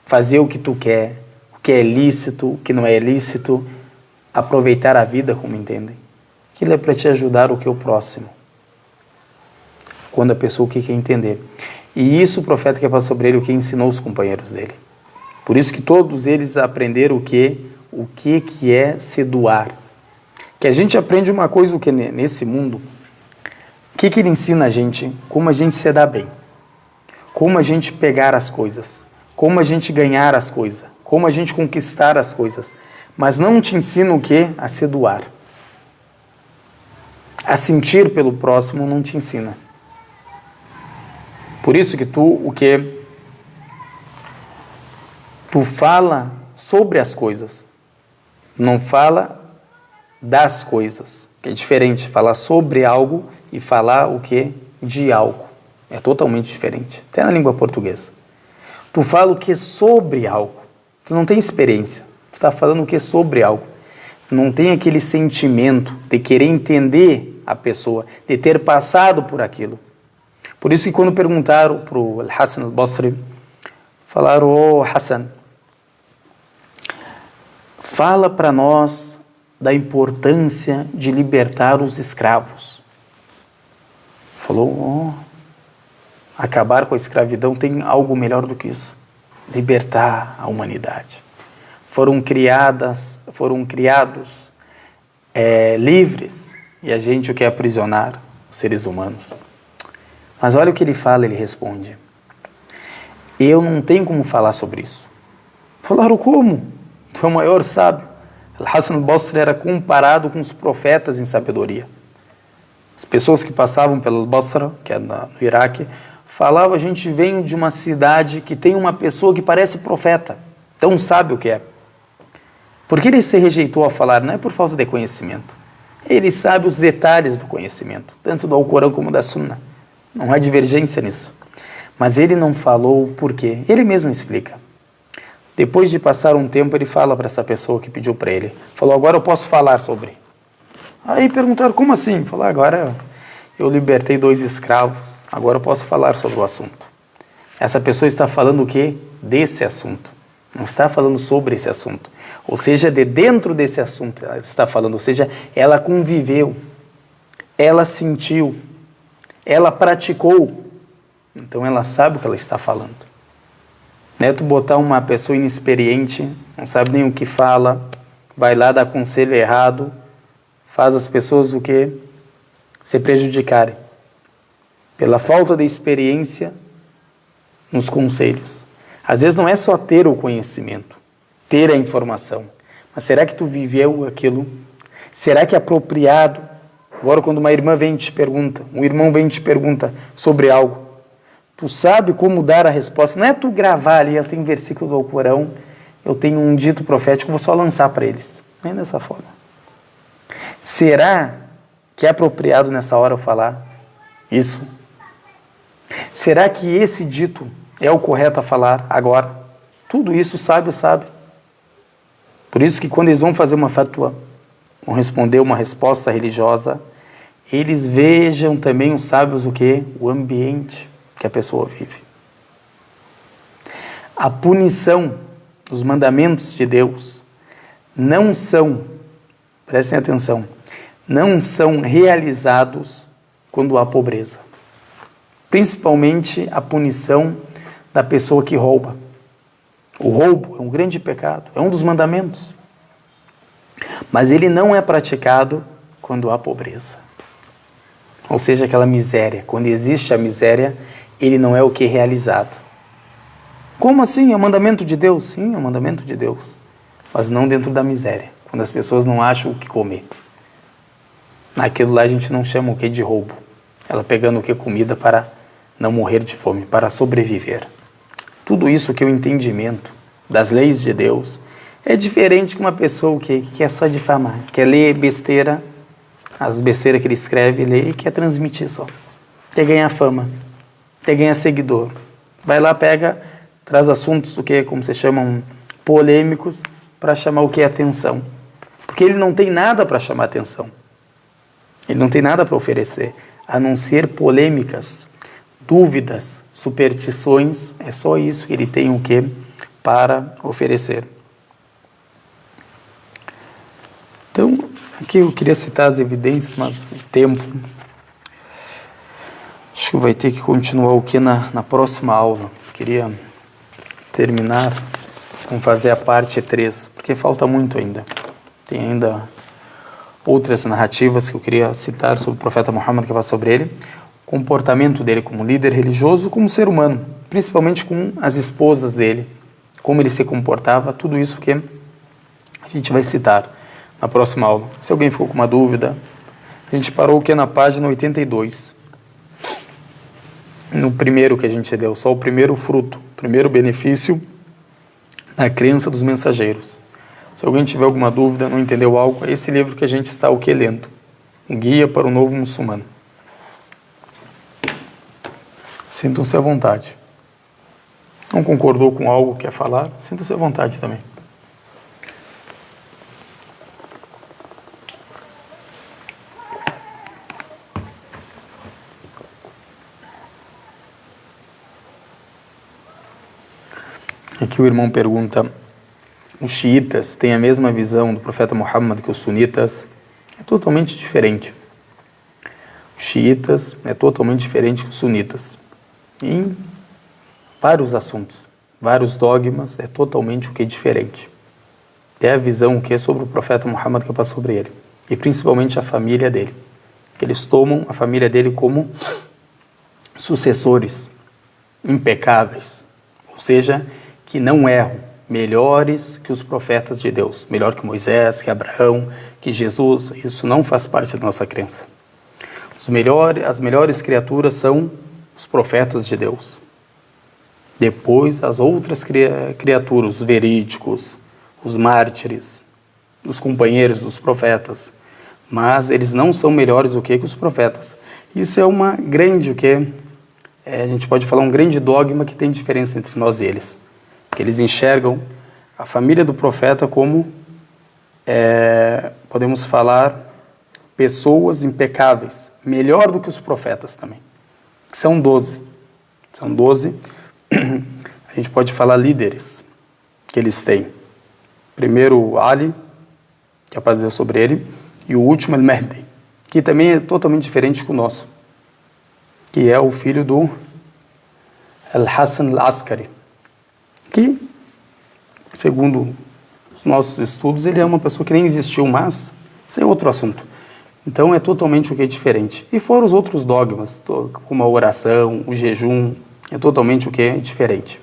Fazer o que tu quer, o que é lícito, o que não é lícito, aproveitar a vida como entendem. Aquilo é para te ajudar o que é o próximo. Quando a pessoa que quer entender. E isso o profeta que passou sobre ele, o que ensinou os companheiros dele. Por isso que todos eles aprenderam o que é se doar. Que a gente aprende uma coisa, o que nesse mundo, o que ele ensina a gente? Como a gente se dá bem. Como a gente pegar as coisas. Como a gente ganhar as coisas. Como a gente conquistar as coisas. Mas não te ensina o que? A se doar. A sentir pelo próximo não te ensina. Por isso que tu fala sobre as coisas, não fala das coisas, que é diferente, falar sobre algo e falar o que? De algo, é totalmente diferente, até na língua portuguesa. Tu fala o que sobre algo, tu não tem experiência, tu está falando o que sobre algo, não tem aquele sentimento de querer entender a pessoa, de ter passado por aquilo. Por isso que quando perguntaram para o Al-Hassan al-Basri, falaram, ô Hassan, fala para nós da importância de libertar os escravos. Falou, acabar com a escravidão tem algo melhor do que isso. Libertar a humanidade. Foram criados livres e a gente o quer aprisionar, os seres humanos. Mas olha o que ele fala, ele responde. Eu não tenho como falar sobre isso. Falaram como? Tu é o maior sábio. Al-Hassan al-Basri era comparado com os profetas em sabedoria. As pessoas que passavam pelo Basra, que é no Iraque, falavam, a gente vem de uma cidade que tem uma pessoa que parece profeta. Tão sábio que é. Por que ele se rejeitou a falar? Não é por falta de conhecimento. Ele sabe os detalhes do conhecimento, tanto do Alcorão como da Sunna. Não há divergência nisso. Mas ele não falou por quê. Ele mesmo explica. Depois de passar um tempo, ele fala para essa pessoa que pediu para ele. Falou, agora eu posso falar sobre. Aí perguntaram, como assim? Falou, agora eu libertei 2 escravos. Agora eu posso falar sobre o assunto. Essa pessoa está falando o quê? Desse assunto. Não está falando sobre esse assunto. Ou seja, de dentro desse assunto ela está falando. Ou seja, ela conviveu. Ela sentiu. Ela praticou, então ela sabe o que ela está falando. Não é tu botar uma pessoa inexperiente, não sabe nem o que fala, vai lá dar conselho errado, faz as pessoas o quê? Se prejudicarem. Pela falta de experiência nos conselhos. Às vezes não é só ter o conhecimento, ter a informação, mas será que tu viveu aquilo? Será que é apropriado? Agora, quando uma irmã vem e te pergunta, um irmão vem e te pergunta sobre algo, tu sabe como dar a resposta. Não é tu gravar ali, eu tenho um versículo do Alcorão, eu tenho um dito profético, vou só lançar para eles. Não é dessa forma. Será que é apropriado nessa hora eu falar isso? Será que esse dito é o correto a falar agora? Tudo isso o sábio sabe. Por isso que quando eles vão fazer uma fatwa, vão responder uma resposta religiosa, eles vejam também os sábios o quê? O ambiente que a pessoa vive. A punição, os mandamentos de Deus não são, prestem atenção, não são realizados quando há pobreza. Principalmente a punição da pessoa que rouba. O roubo é um grande pecado, é um dos mandamentos. Mas ele não é praticado quando há pobreza. Ou seja, aquela miséria. Quando existe a miséria, ele não é o que é realizado. Como assim? É o mandamento de Deus? Sim, é o mandamento de Deus. Mas não dentro da miséria. Quando as pessoas não acham o que comer. Naquilo lá a gente não chama o que de roubo. Ela pegando o que comida para não morrer de fome, para sobreviver. Tudo isso que é o entendimento das leis de Deus é diferente que uma pessoa que quer só difamar, quer ler besteira, as besteiras que ele escreve, lê e quer transmitir só. Quer ganhar fama, quer ganhar seguidor. Vai lá, pega, traz assuntos, o que, como se chamam, polêmicos, para chamar o que é atenção. Porque ele não tem nada para chamar atenção. Ele não tem nada para oferecer, a não ser polêmicas, dúvidas, superstições, é só isso que ele tem o que para oferecer. Então, aqui eu queria citar as evidências, mas o tempo, acho que vai ter que continuar o que na próxima aula. Queria terminar com fazer a parte 3, porque falta muito ainda. Tem ainda outras narrativas que eu queria citar sobre o profeta Muhammad, que vai sobre ele, o comportamento dele como líder religioso, como ser humano, principalmente com as esposas dele, como ele se comportava, tudo isso que a gente vai citar na próxima aula. Se alguém ficou com uma dúvida, a gente parou aqui na página 82. No primeiro que a gente deu, só o primeiro fruto, o primeiro benefício da crença dos mensageiros. Se alguém tiver alguma dúvida, não entendeu algo, é esse livro que a gente está lendo. Um guia para o novo muçulmano. Sintam-se à vontade. Não concordou com algo que quer falar? Sinta-se à vontade também. Aqui o irmão pergunta: os xiitas têm a mesma visão do profeta Muhammad que os sunitas? É totalmente diferente. Os xiitas é totalmente diferente dos sunitas. Em vários assuntos, vários dogmas, é totalmente o que é diferente. É a visão que é sobre o profeta Muhammad, que é sobre ele. E principalmente a família dele. Eles tomam a família dele como sucessores impecáveis. Ou seja, que não erram, melhores que os profetas de Deus, melhor que Moisés, que Abraão, que Jesus. Isso não faz parte da nossa crença. As melhores criaturas são os profetas de Deus. Depois, as outras criaturas, os verídicos, os mártires, os companheiros dos profetas. Mas eles não são melhores do que os profetas. Isso é uma grande, a gente pode falar, um grande dogma que tem diferença entre nós e eles. Que eles enxergam a família do profeta como, podemos falar, pessoas impecáveis, melhor do que os profetas também. Que são 12. São 12, a gente pode falar líderes que eles têm. Primeiro Ali, que é para dizer sobre ele, e o último Al-Mahdi, que também é totalmente diferente do nosso, que é o filho do Al-Hassan Al-Askari, que, segundo os nossos estudos, ele é uma pessoa que nem existiu, mas isso é outro assunto. Então é totalmente o que é diferente. E fora os outros dogmas, como a oração, o jejum, é totalmente o que é diferente.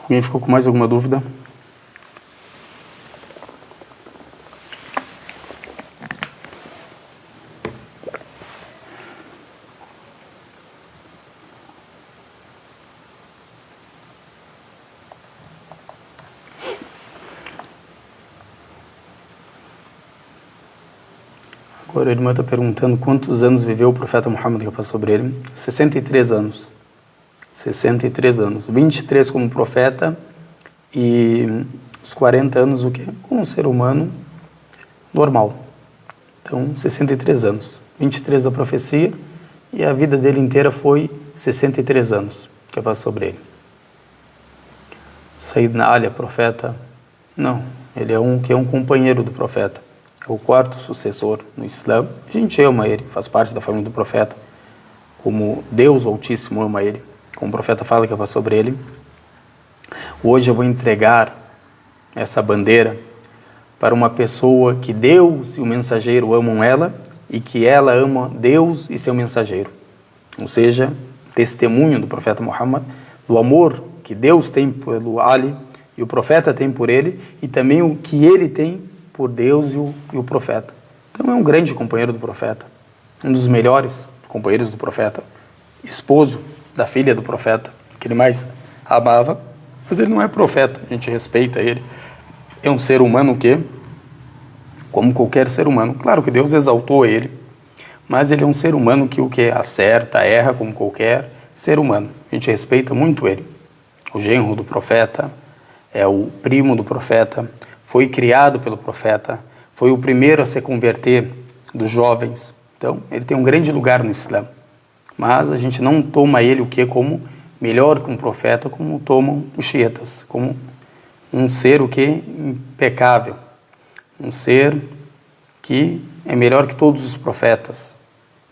Alguém ficou com mais alguma dúvida? Agora a irmã está perguntando quantos anos viveu o profeta Muhammad, que passou sobre ele. 63 anos. 63 anos. 23 como profeta e os 40 anos o quê? Como um ser humano normal. Então, 63 anos. 23 da profecia e a vida dele inteira foi 63 anos que passou sobre ele. Sayyidina Ali, profeta? Não. Ele é um companheiro do profeta. É o quarto sucessor no Islã. A gente ama ele, faz parte da família do profeta. Como Deus Altíssimo ama ele. Como o profeta fala que é sobre ele. Hoje eu vou entregar essa bandeira para uma pessoa que Deus e o mensageiro amam ela e que ela ama Deus e seu mensageiro. Ou seja, testemunho do profeta Muhammad, do amor que Deus tem pelo Ali e o profeta tem por ele, e também o que ele tem por Deus e o profeta. Então é um grande companheiro do profeta, um dos melhores companheiros do profeta, esposo da filha do profeta, que ele mais amava, mas ele não é profeta, a gente respeita ele. É um ser humano como qualquer ser humano. Claro que Deus exaltou ele, mas ele é um ser humano que acerta, erra como qualquer ser humano. A gente respeita muito ele. O genro do profeta, é o primo do profeta, foi criado pelo profeta, foi o primeiro a se converter dos jovens. Então, ele tem um grande lugar no Islã. Mas a gente não toma ele o que como melhor que um profeta, como tomam os xiitas, como um ser o que impecável, um ser que é melhor que todos os profetas.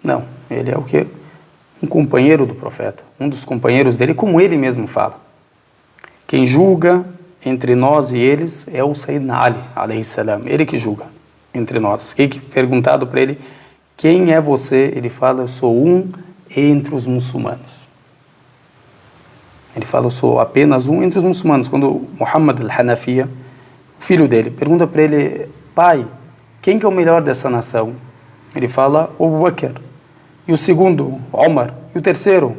Não, ele é o que? Um companheiro do profeta, um dos companheiros dele, como ele mesmo fala. Quem julga entre nós e eles é o Sayyidina Ali, alayhi salam, ele que julga entre nós. Que perguntado para ele, quem é você? Ele fala, eu sou um entre os muçulmanos. Ele fala, eu sou apenas um entre os muçulmanos. Quando Muhammad al-Hanafiya, o filho dele, pergunta para ele, pai, quem que é o melhor dessa nação? Ele fala, Abu Bakr. E o segundo, Omar. E o terceiro,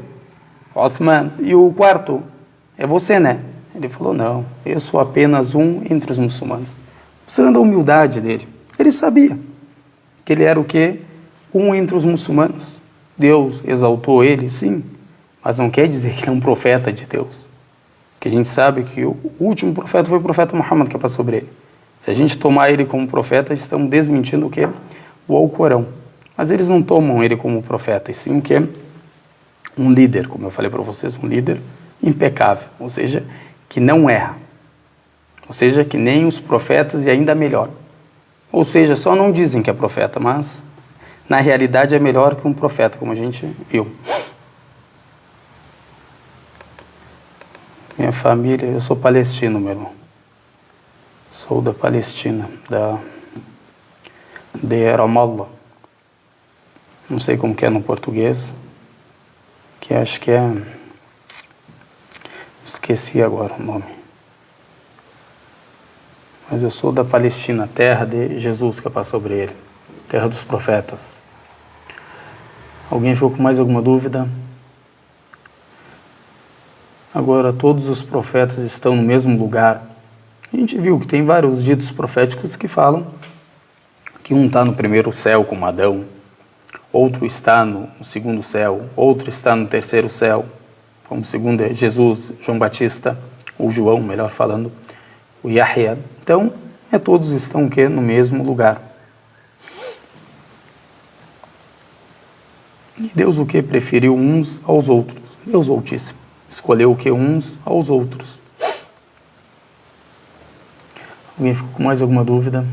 Uthman. E o quarto, é você, né? Ele falou, não, eu sou apenas um entre os muçulmanos. Mostrando a humildade dele. Ele sabia que ele era o quê? Um entre os muçulmanos. Deus exaltou ele, sim, mas não quer dizer que ele é um profeta de Deus. Porque a gente sabe que o último profeta foi o profeta Muhammad, que passou sobre ele. Se a gente tomar ele como profeta, estamos desmentindo o quê? O Alcorão. Mas eles não tomam ele como profeta, e sim o quê? Um líder, como eu falei para vocês, um líder impecável, ou seja, que não erra. Ou seja, que nem os profetas e ainda melhor. Ou seja, só não dizem que é profeta, mas na realidade é melhor que um profeta, como a gente viu. Minha família, eu sou palestino, meu irmão. Sou da Palestina, de Ramallah. Não sei como que é no português, que acho que é... Esqueci agora o nome. Mas eu sou da Palestina, terra de Jesus, que passou sobre ele. Terra dos profetas. Alguém ficou com mais alguma dúvida? Agora, todos os profetas estão no mesmo lugar. A gente viu que tem vários ditos proféticos que falam que um está no primeiro céu, como Adão, outro está no segundo céu, outro está no terceiro céu, como segundo é Jesus, João Batista, ou João, melhor falando, o Yahya. Então, todos estão o quê? No mesmo lugar. E Deus o que? Preferiu uns aos outros. Deus Altíssimo. Escolheu o que? Uns aos outros. Alguém ficou com mais alguma dúvida?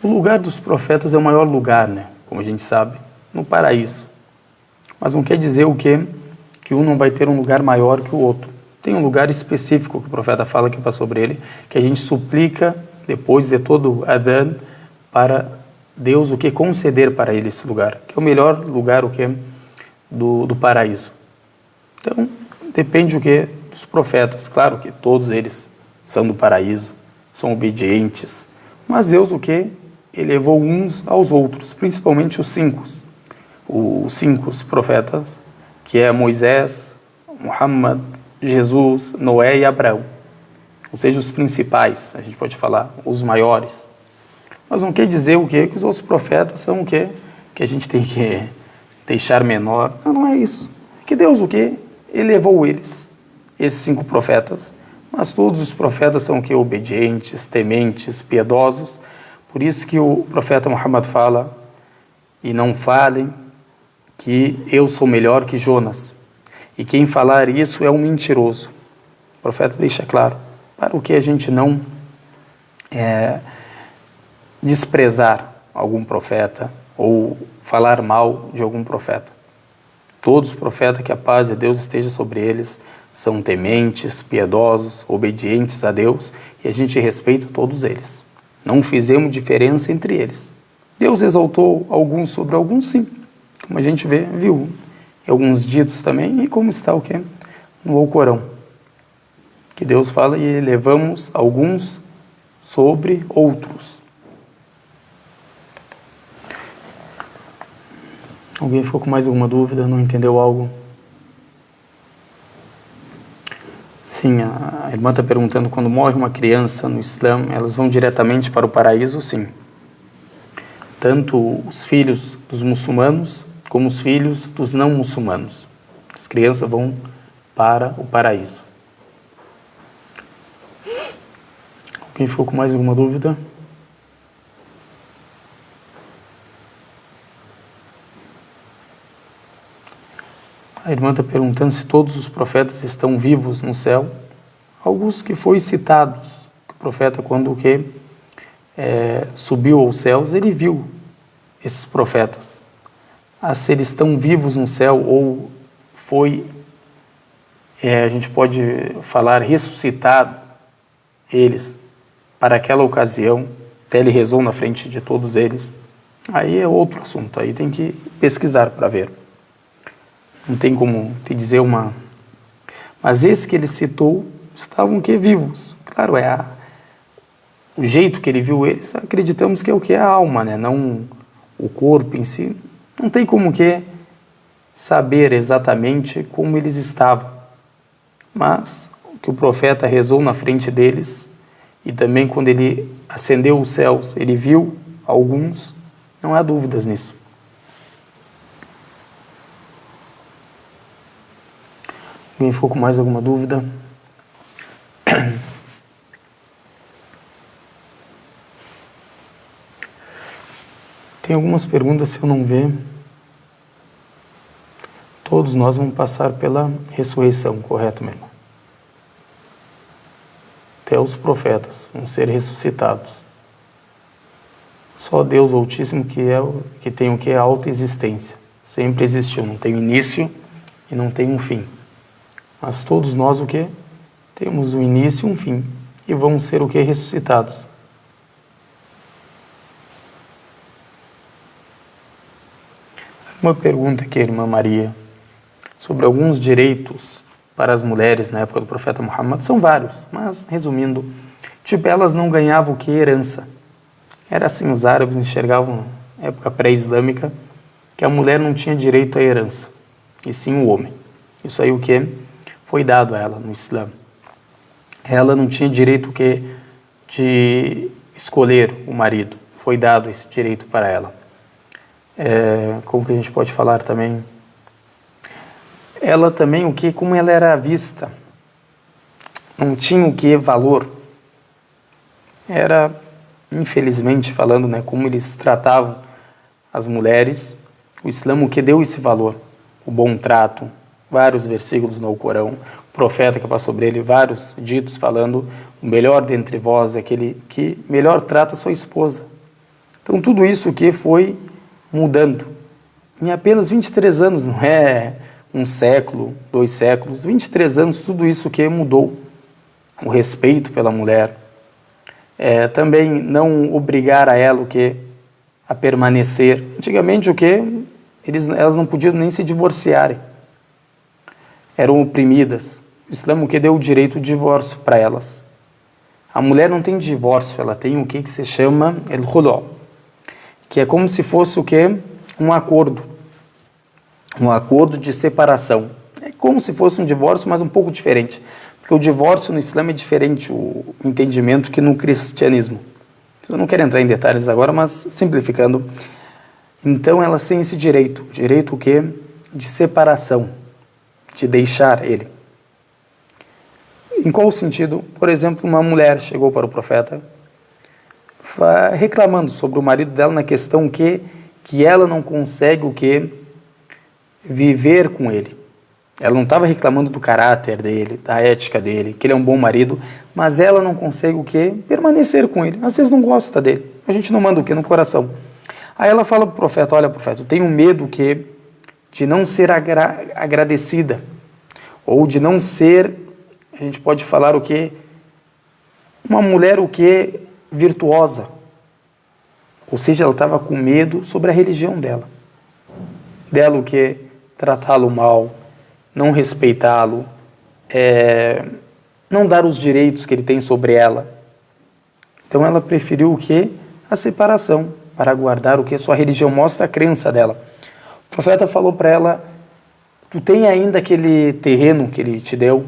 O lugar dos profetas é o maior lugar, né? Como a gente sabe, no paraíso. Mas não quer dizer o quê? Que um não vai ter um lugar maior que o outro. Tem um lugar específico que o profeta fala que passou sobre ele, que a gente suplica, depois de todo o Adhan, para Deus o que? Conceder para ele esse lugar, que é o melhor lugar o que? Do paraíso. Então, depende o que? Dos profetas. Claro que todos eles são do paraíso, são obedientes, mas Deus o que? Elevou uns aos outros, principalmente os cinco profetas, que é Moisés, Muhammad, Jesus, Noé e Abraão. Ou seja, os principais, a gente pode falar, os maiores. Mas não quer dizer o quê? Que os outros profetas são o quê? Que a gente tem que deixar menor. Não, não é isso. É que Deus o quê? Elevou eles, esses 5 profetas. Mas todos os profetas são o quê? Obedientes, tementes, piedosos. Por isso que o profeta Muhammad fala, e não falem que eu sou melhor que Jonas. E quem falar isso é um mentiroso. O profeta deixa claro, para o que a gente não desprezar algum profeta ou falar mal de algum profeta. Todos os profetas, que a paz de Deus esteja sobre eles, são tementes, piedosos, obedientes a Deus, e a gente respeita todos eles. Não fizemos diferença entre eles. Deus exaltou alguns sobre alguns, sim, como a gente viu em alguns ditos também, e como está o quê? No Alcorão. Que Deus fala, e elevamos alguns sobre outros. Alguém ficou com mais alguma dúvida? Não entendeu algo? Sim, a irmã está perguntando, quando morre uma criança no Islã, elas vão diretamente para o paraíso? Sim. Tanto os filhos dos muçulmanos, como os filhos dos não muçulmanos. As crianças vão para o paraíso. Alguém ficou com mais alguma dúvida? A irmã está perguntando se todos os profetas estão vivos no céu. Alguns que foi citados, que o profeta, quando subiu aos céus, ele viu esses profetas. Se eles estão vivos no céu ou foi, a gente pode falar, ressuscitado eles para aquela ocasião, até ele rezou na frente de todos eles, aí é outro assunto, aí tem que pesquisar para ver. Não tem como te dizer uma... Mas esse que ele citou, estavam vivos. Claro, o jeito que ele viu eles, acreditamos que é o que é a alma, né? Não o corpo em si. Não tem como saber exatamente como eles estavam. Mas o que o profeta rezou na frente deles, e também quando ele ascendeu os céus, ele viu alguns, não há dúvidas nisso. Alguém ficou com mais alguma dúvida? Tem algumas perguntas, se eu não ver. Todos nós vamos passar pela ressurreição, correto, meu irmão? Até os profetas vão ser ressuscitados. Só Deus Altíssimo que tem a autoexistência. Sempre existiu, não tem início e não tem um fim. Mas todos nós temos um início e um fim. E vamos ser ressuscitados. Uma pergunta aqui, irmã Maria, sobre alguns direitos para as mulheres na época do profeta Muhammad. São vários, mas resumindo, elas não ganhavam herança. Era assim, os árabes enxergavam, na época pré-islâmica, que a mulher não tinha direito à herança, e sim o homem. Isso aí foi dado a ela no Islã. Ela não tinha direito de escolher o marido. Foi dado esse direito para ela. Como que a gente pode falar também? Ela também, como ela era vista, não tinha valor. Era, infelizmente falando, né, como eles tratavam as mulheres, o Islã deu esse valor, o bom trato, vários versículos no Corão, o profeta que passou sobre ele, vários ditos falando, o melhor dentre vós é aquele que melhor trata sua esposa. Então tudo isso foi mudando. Em apenas 23 anos, não é um século, 2 séculos, 23 anos, tudo isso mudou. O respeito pela mulher. Também não obrigar a ela a permanecer. Antigamente elas não podiam nem se divorciarem. Eram oprimidas. O Islã deu o direito de divórcio para elas. A mulher não tem divórcio, ela tem o que se chama el-khulu', que é como se fosse um acordo. Um acordo de separação. É como se fosse um divórcio, mas um pouco diferente. Porque o divórcio no Islã é diferente, o entendimento, que no cristianismo. Eu não quero entrar em detalhes agora, mas simplificando. Então elas têm esse direito. Direito de separação. De deixar ele. Em qual sentido? Por exemplo, uma mulher chegou para o profeta reclamando sobre o marido dela na questão que ela não consegue viver com ele. Ela não estava reclamando do caráter dele, da ética dele, que ele é um bom marido, mas ela não consegue permanecer com ele. Às vezes não gosta dele. A gente não manda no coração. Aí ela fala para o profeta, olha, profeta, eu tenho medo de não ser agradecida, ou de não ser, a gente pode falar uma mulher virtuosa. Ou seja, ela estava com medo sobre a religião dela. Dela tratá-lo mal, não respeitá-lo, não dar os direitos que ele tem sobre ela. Então ela preferiu a separação, para guardar sua religião mostra a crença dela. O profeta falou para ela, tu tem ainda aquele terreno que ele te deu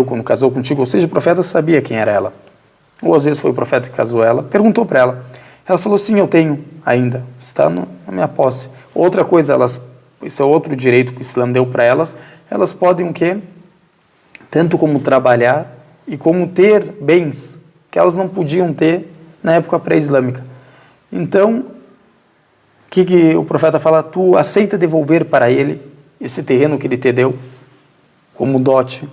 quando casou contigo? Ou seja, o profeta sabia quem era ela. Ou às vezes foi o profeta que casou ela, perguntou para ela. Ela falou, sim, eu tenho ainda, está na minha posse. Outra coisa, isso é outro direito que o Islã deu para elas podem tanto como trabalhar e como ter bens que elas não podiam ter na época pré-islâmica. Então, que o profeta fala? Tu aceita devolver para ele esse terreno que ele te deu como dote?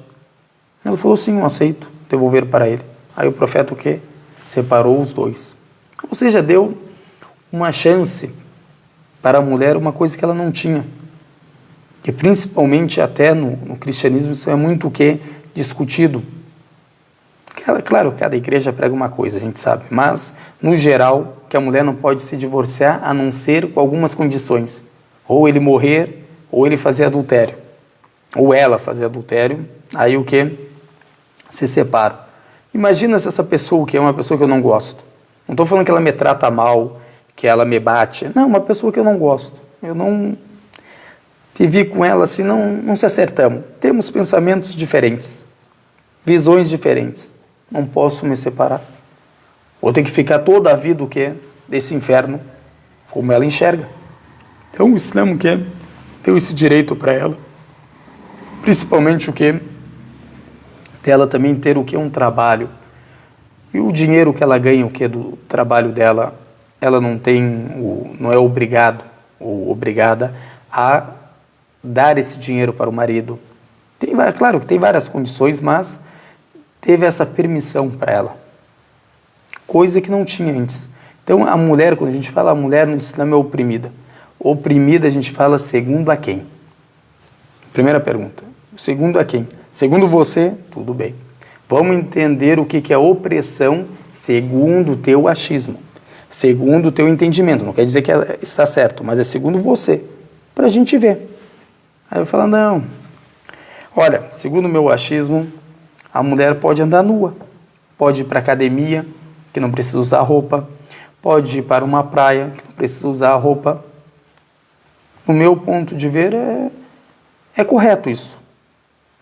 Ela falou, sim, eu aceito devolver para ele. Aí o profeta o quê? Separou os dois. Ou seja, deu uma chance para a mulher, uma coisa que ela não tinha. E principalmente até no cristianismo isso é muito o quê? Discutido. Claro, cada igreja prega uma coisa, a gente sabe. Mas, no geral, que a mulher não pode se divorciar a não ser com algumas condições. Ou ele morrer, ou ele fazer adultério. Ou ela fazer adultério, aí o quê? Se separa. Imagina se essa pessoa, que é uma pessoa que eu não gosto. Não estou falando que ela me trata mal, que ela me bate. Não, uma pessoa que eu não gosto. Eu não vivi com ela assim, não se acertamos. Temos pensamentos diferentes, visões diferentes. Não posso me separar. Vou ter que ficar toda a vida o quê? Desse inferno, como ela enxerga. Então o Islã o quê? Deu esse direito para ela. Principalmente o quê? Dela também ter o quê? Um trabalho. E o dinheiro que ela ganha, o quê? Do trabalho dela, ela não é obrigado ou obrigada a dar esse dinheiro para o marido. Claro que tem várias condições, mas teve essa permissão para ela. Coisa que não tinha antes. Então a mulher, quando a gente fala a mulher no Islã é oprimida. Oprimida a gente fala segundo a quem? Primeira pergunta. Segundo a quem? Segundo você, tudo bem. Vamos entender o que é opressão segundo o teu achismo. Segundo o teu entendimento. Não quer dizer que está certo, mas é segundo você. Para a gente ver. Aí eu falo, não. Olha, segundo o meu achismo, a mulher pode andar nua. Pode ir para a academia, que não precisa usar roupa. Pode ir para uma praia, que não precisa usar roupa. No meu ponto de ver, é correto isso.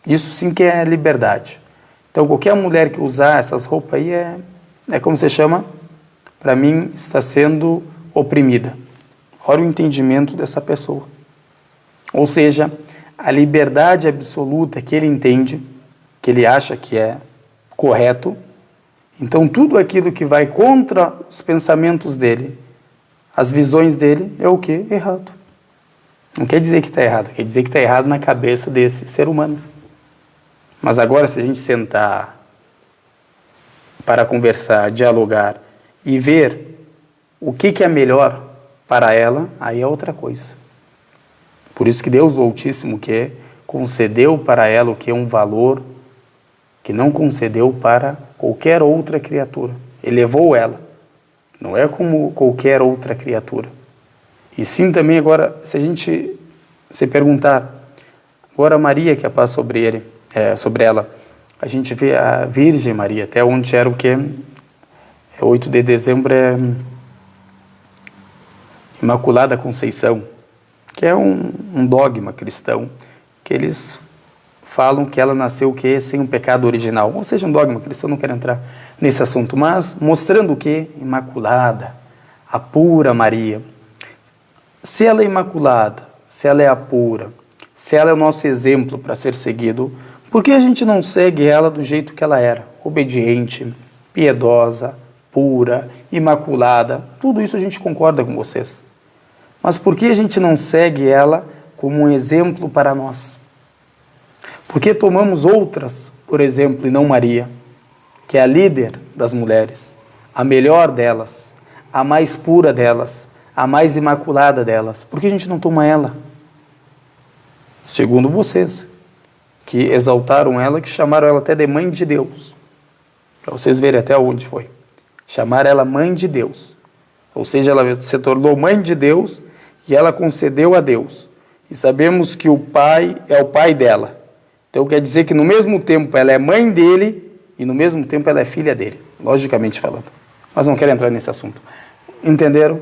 Isso sim que é liberdade. Então, qualquer mulher que usar essas roupas aí é como se chama, para mim, está sendo oprimida. Olha o entendimento dessa pessoa. Ou seja, a liberdade absoluta que ele entende, que ele acha que é correto, então tudo aquilo que vai contra os pensamentos dele, as visões dele, é o quê? Errado. Não quer dizer que está errado, quer dizer que está errado na cabeça desse ser humano. Mas agora, se a gente sentar para conversar, dialogar e ver o que é melhor para ela, aí é outra coisa. Por isso que Deus, o Altíssimo, que concedeu para ela o que é um valor que não concedeu para qualquer outra criatura. Elevou ela. Não é como qualquer outra criatura. E sim também agora, se a gente se perguntar, agora Maria que passa sobre ela, a gente vê a Virgem Maria, até onde era o que? 8 de dezembro é Imaculada Conceição, que é um dogma cristão, que eles falam que ela nasceu o quê? Sem um pecado original. Ou seja, um dogma cristão, não quero entrar nesse assunto, mas mostrando o quê? Imaculada, a pura Maria. Se ela é imaculada, se ela é a pura, se ela é o nosso exemplo para ser seguido, por que a gente não segue ela do jeito que ela era? Obediente, piedosa, pura, imaculada, tudo isso a gente concorda com vocês. Mas por que a gente não segue ela como um exemplo para nós? Por que tomamos outras, por exemplo, e não Maria, que é a líder das mulheres, a melhor delas, a mais pura delas, a mais imaculada delas? Por que a gente não toma ela? Segundo vocês, que exaltaram ela, que chamaram ela até de Mãe de Deus. Para vocês verem até onde foi. Chamaram ela Mãe de Deus. Ou seja, ela se tornou Mãe de Deus e ela concedeu a Deus. E sabemos que o Pai é o Pai dela. Então quer dizer que no mesmo tempo ela é mãe dele e no mesmo tempo ela é filha dele, logicamente falando. Mas não quero entrar nesse assunto. Entenderam?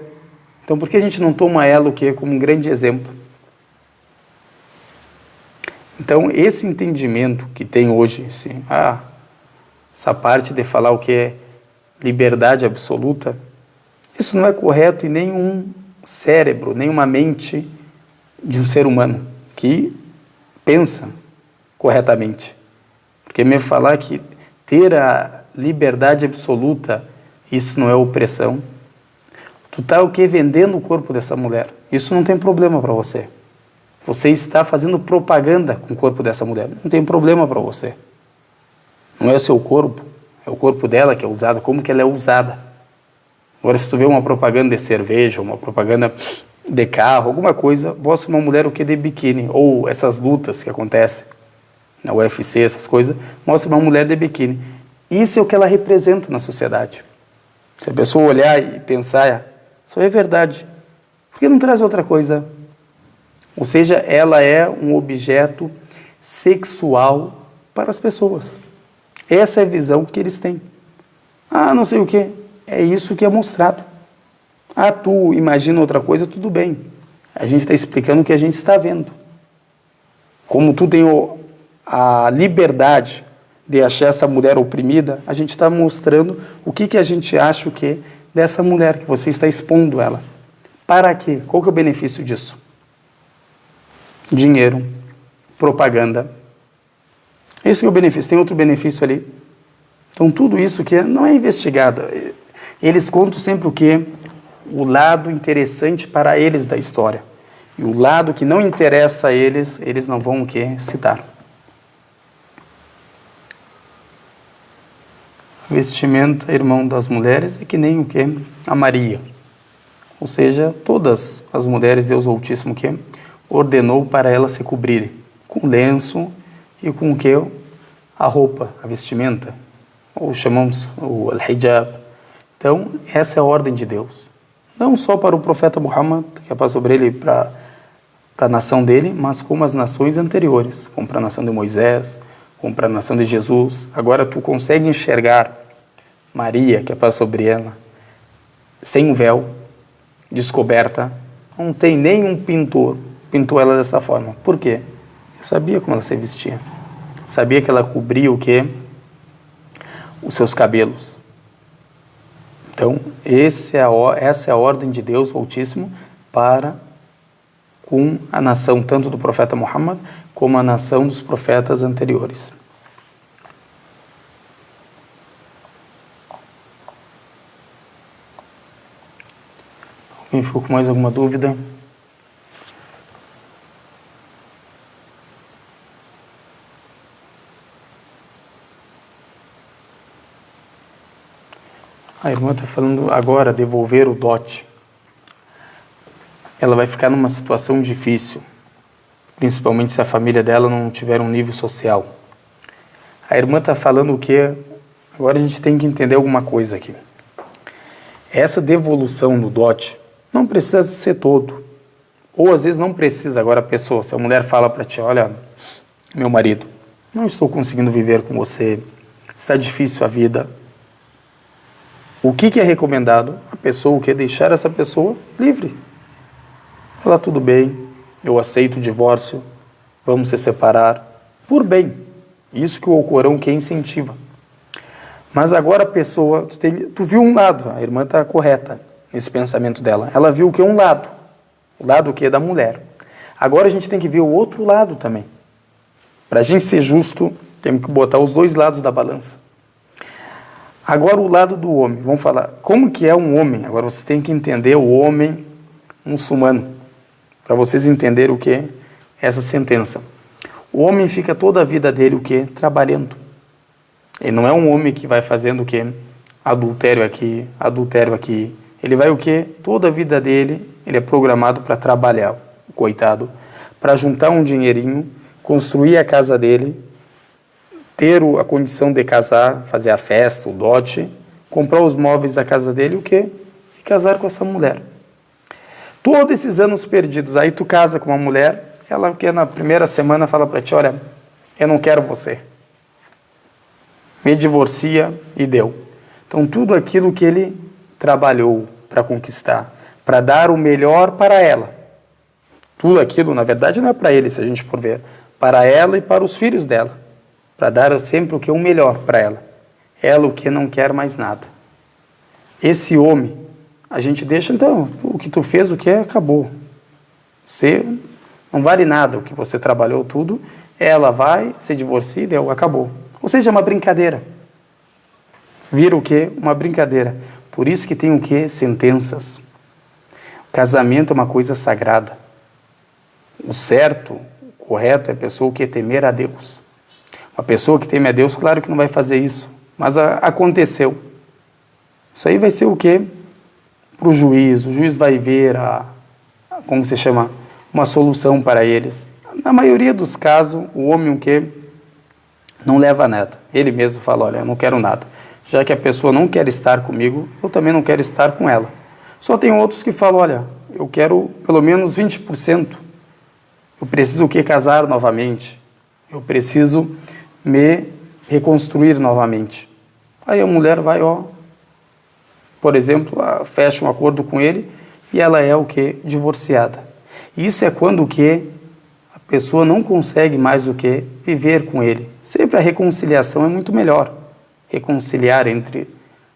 Então por que a gente não toma ela o quê? Como um grande exemplo? Então esse entendimento que tem hoje, assim, essa parte de falar o que é liberdade absoluta, isso não é correto em nenhum cérebro, nenhuma mente de um ser humano que pensa corretamente. Porque me falar que ter a liberdade absoluta, isso não é opressão. Tu está o quê? Vendendo o corpo dessa mulher. Isso não tem problema para você. Você está fazendo propaganda com o corpo dessa mulher. Não tem problema para você. Não é o seu corpo, é o corpo dela que é usado. Como que ela é usada? Agora, se tu vê uma propaganda de cerveja, uma propaganda de carro, alguma coisa, mostra uma mulher o que de biquíni, ou essas lutas que acontecem na UFC, essas coisas, mostra uma mulher de biquíni. Isso é o que ela representa na sociedade. Se a pessoa olhar e pensar, isso é verdade. Por que não traz outra coisa? Ou seja, ela é um objeto sexual para as pessoas. Essa é a visão que eles têm. Ah, não sei o quê. É isso que é mostrado. Ah, tu imagina outra coisa, tudo bem. A gente está explicando o que a gente está vendo. Como tu tem a liberdade de achar essa mulher oprimida, a gente está mostrando o que a gente acha o quê dessa mulher, que você está expondo ela. Para quê? Qual que é o benefício disso? Dinheiro, propaganda. Esse é o benefício. Tem outro benefício ali. Então, tudo isso que não é investigado. Eles contam sempre o quê? O lado interessante para eles da história. E o lado que não interessa a eles, eles não vão o quê? Citar. Vestimenta, irmão das mulheres, é que nem o quê? A Maria. Ou seja, todas as mulheres, Deus Altíssimo, o quê? Ordenou para elas se cobrirem com lenço e com o que? A roupa, a vestimenta, ou chamamos o al-hijab. Então, essa é a ordem de Deus. Não só para o profeta Muhammad, que é para sobre ele, para a nação dele, mas como as nações anteriores, como para a nação de Moisés, como para a nação de Jesus. Agora tu consegue enxergar Maria, que é para sobre ela, sem um véu, descoberta. Não tem nenhum pintor pintou ela dessa forma. Por quê? Eu sabia como ela se vestia. Sabia que ela cobria o quê? Os seus cabelos. Então, essa é a ordem de Deus Altíssimo para com a nação, tanto do profeta Muhammad, como a nação dos profetas anteriores. Alguém ficou com mais alguma dúvida? A irmã está falando agora, devolver o dote. Ela vai ficar numa situação difícil, principalmente se a família dela não tiver um nível social. A irmã está falando o quê? Agora a gente tem que entender alguma coisa aqui. Essa devolução do dote não precisa ser todo. Ou às vezes não precisa. Agora a pessoa, se a mulher fala para ti, olha, meu marido, não estou conseguindo viver com você, está difícil a vida. O que é recomendado? A pessoa, o que? Deixar essa pessoa livre. Falar, tudo bem, eu aceito o divórcio, vamos se separar, por bem. Isso que o Alcorão que incentiva. Mas agora a pessoa, tu viu um lado, a irmã está correta nesse pensamento dela. Ela viu o que é um lado, o lado que é da mulher. Agora a gente tem que ver o outro lado também. Para a gente ser justo, temos que botar os dois lados da balança. Agora o lado do homem, vamos falar, como que é um homem? Agora você tem que entender o homem muçulmano, para vocês entenderem o que é essa sentença. O homem fica toda a vida dele o que? Trabalhando. Ele não é um homem que vai fazendo o que? Adultério aqui, adultério aqui. Ele vai o que? Toda a vida dele, ele é programado para trabalhar, coitado, para juntar um dinheirinho, construir a casa dele, ter a condição de casar, fazer a festa, o dote, comprar os móveis da casa dele, o quê? E casar com essa mulher. Todos esses anos perdidos, aí tu casa com uma mulher, ela que na primeira semana fala para ti, olha, eu não quero você. Me divorcia e deu. Então tudo aquilo que ele trabalhou para conquistar, para dar o melhor para ela. Tudo aquilo, na verdade, não é para ele, se a gente for ver, para ela e para os filhos dela. Para dar sempre o que é o melhor para ela. Ela o que não quer mais nada. Esse homem, a gente deixa, então, o que tu fez, o que é, acabou. Você não vale nada, o que você trabalhou tudo, ela vai, se divorcia e deu, acabou. Ou seja, é uma brincadeira. Vira o quê? Uma brincadeira. Por isso que tem o quê? Sentenças. Casamento é uma coisa sagrada. O certo, o correto é a pessoa que temer a Deus. Uma pessoa que teme a Deus, claro que não vai fazer isso, mas aconteceu. Isso aí vai ser o quê? Para o juiz vai ver como se chama? Uma solução para eles. Na maioria dos casos, o homem o quê? Não leva nada. Ele mesmo fala, olha, eu não quero nada. Já que a pessoa não quer estar comigo, eu também não quero estar com ela. Só tem outros que falam, olha, eu quero pelo menos 20%. Eu preciso o quê? Casar novamente. Eu preciso me reconstruir novamente. Aí a mulher vai, por exemplo, fecha um acordo com ele e ela é o quê? Divorciada. Isso é quando o quê? A pessoa não consegue mais o quê? Viver com ele. Sempre a reconciliação é muito melhor. Reconciliar entre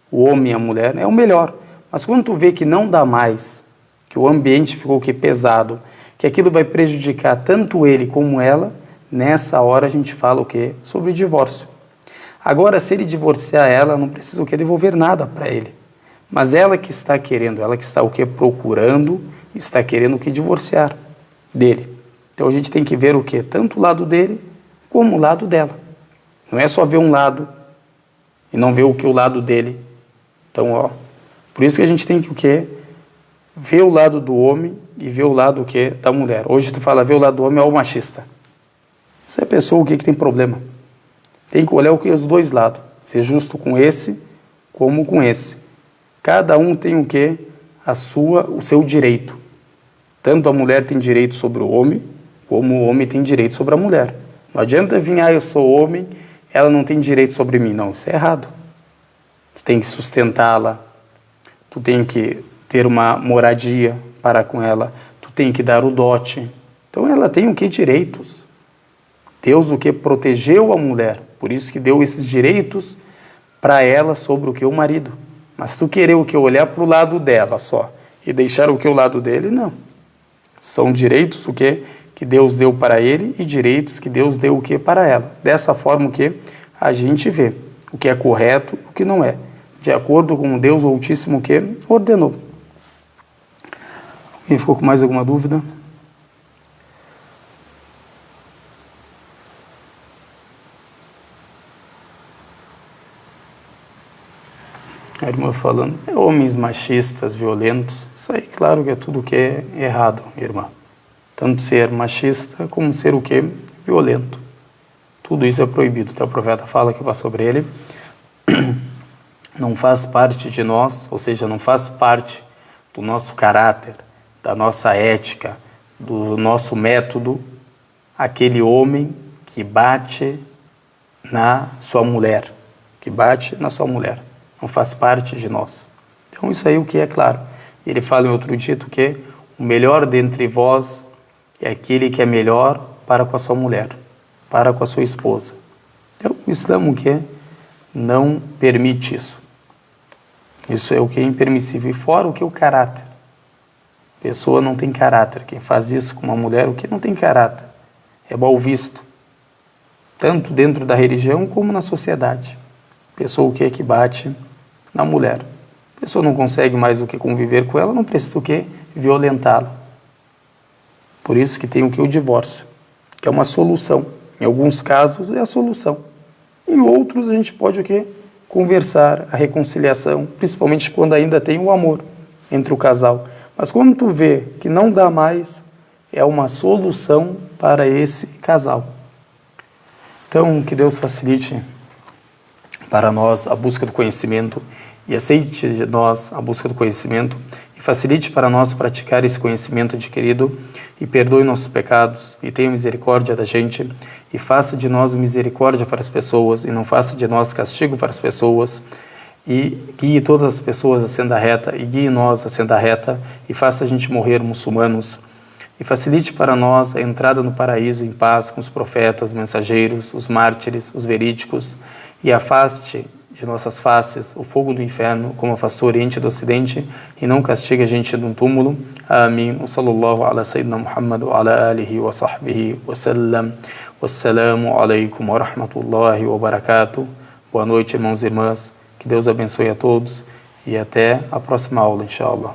o homem e a mulher é o melhor. Mas quando tu vê que não dá mais, que o ambiente ficou o quê? Pesado, que aquilo vai prejudicar tanto ele como ela, nessa hora a gente fala o quê? Sobre divórcio. Agora, se ele divorciar ela, não precisa o quê? Devolver nada para ele. Mas ela que está querendo, ela que está o quê? Procurando, está querendo o quê? Divorciar dele. Então a gente tem que ver o quê? Tanto o lado dele, como o lado dela. Não é só ver um lado e não ver o que o lado dele. Então, por isso que a gente tem que o quê? Ver o lado do homem e ver o lado o quê? Da mulher. Hoje tu fala ver o lado do homem é o machista. Essa é a pessoa o que tem problema. Tem que olhar o que os dois lados. Ser justo com esse, como com esse. Cada um tem o quê? O seu direito. Tanto a mulher tem direito sobre o homem, como o homem tem direito sobre a mulher. Não adianta vir, eu sou homem, ela não tem direito sobre mim. Não, isso é errado. Tu tem que sustentá-la, tu tem que ter uma moradia para com ela, tu tem que dar o dote. Então ela tem o que? Direitos. Deus o que? Protegeu a mulher, por isso que deu esses direitos para ela sobre o que? O marido. Mas tu querer o que? Olhar para o lado dela só e deixar o que? O lado dele, não. São direitos o que? Que Deus deu para ele e direitos que Deus deu o que? Para ela. Dessa forma o que? A gente vê o que é correto e o que não é. De acordo com Deus o Altíssimo o que? Ordenou. Alguém ficou com mais alguma dúvida? A irmã falando, homens machistas, violentos, isso aí, claro que é tudo que é errado, irmã. Tanto ser machista como ser o que? Violento. Tudo isso é proibido. Então, o profeta fala que vai sobre ele. Não faz parte de nós, ou seja, não faz parte do nosso caráter, da nossa ética, do nosso método, aquele homem que bate na sua mulher, não faz parte de nós. Então isso aí o que é claro. Ele fala em outro dito que o melhor dentre vós é aquele que é melhor para com a sua mulher, para com a sua esposa. Então o Islã o que não permite isso. Isso é o que é impermissível. E fora o que é o caráter. A pessoa não tem caráter. Quem faz isso com uma mulher, o que não tem caráter? É mal visto. Tanto dentro da religião como na sociedade. A pessoa o que é que bate na mulher. A pessoa não consegue mais do que conviver com ela, não precisa o que? Violentá-la. Por isso que tem o que? O divórcio. Que é uma solução. Em alguns casos é a solução. Em outros a gente pode o quê? Conversar, a reconciliação, principalmente quando ainda tem o amor entre o casal. Mas quando tu vê que não dá mais, é uma solução para esse casal. Então, que Deus facilite para nós a busca do conhecimento e aceite de nós a busca do conhecimento e facilite para nós praticar esse conhecimento adquirido e perdoe nossos pecados e tenha misericórdia da gente e faça de nós misericórdia para as pessoas e não faça de nós castigo para as pessoas e guie todas as pessoas a senda reta e guie nós a senda reta e faça a gente morrer muçulmanos e facilite para nós a entrada no paraíso em paz com os profetas, mensageiros, os mártires, os verídicos e afaste de nossas faces o fogo do inferno, como afastou o Oriente do Ocidente, e não castigue a gente num túmulo. Amém. Wa sallallahu ala sayyidina Muhammad wa ala alihi wa sahbihi wa sallam. Wassalamu alaikum wa rahmatullahi wa barakatuh. Boa noite, irmãos e irmãs. Que Deus abençoe a todos e até a próxima aula, inshallah.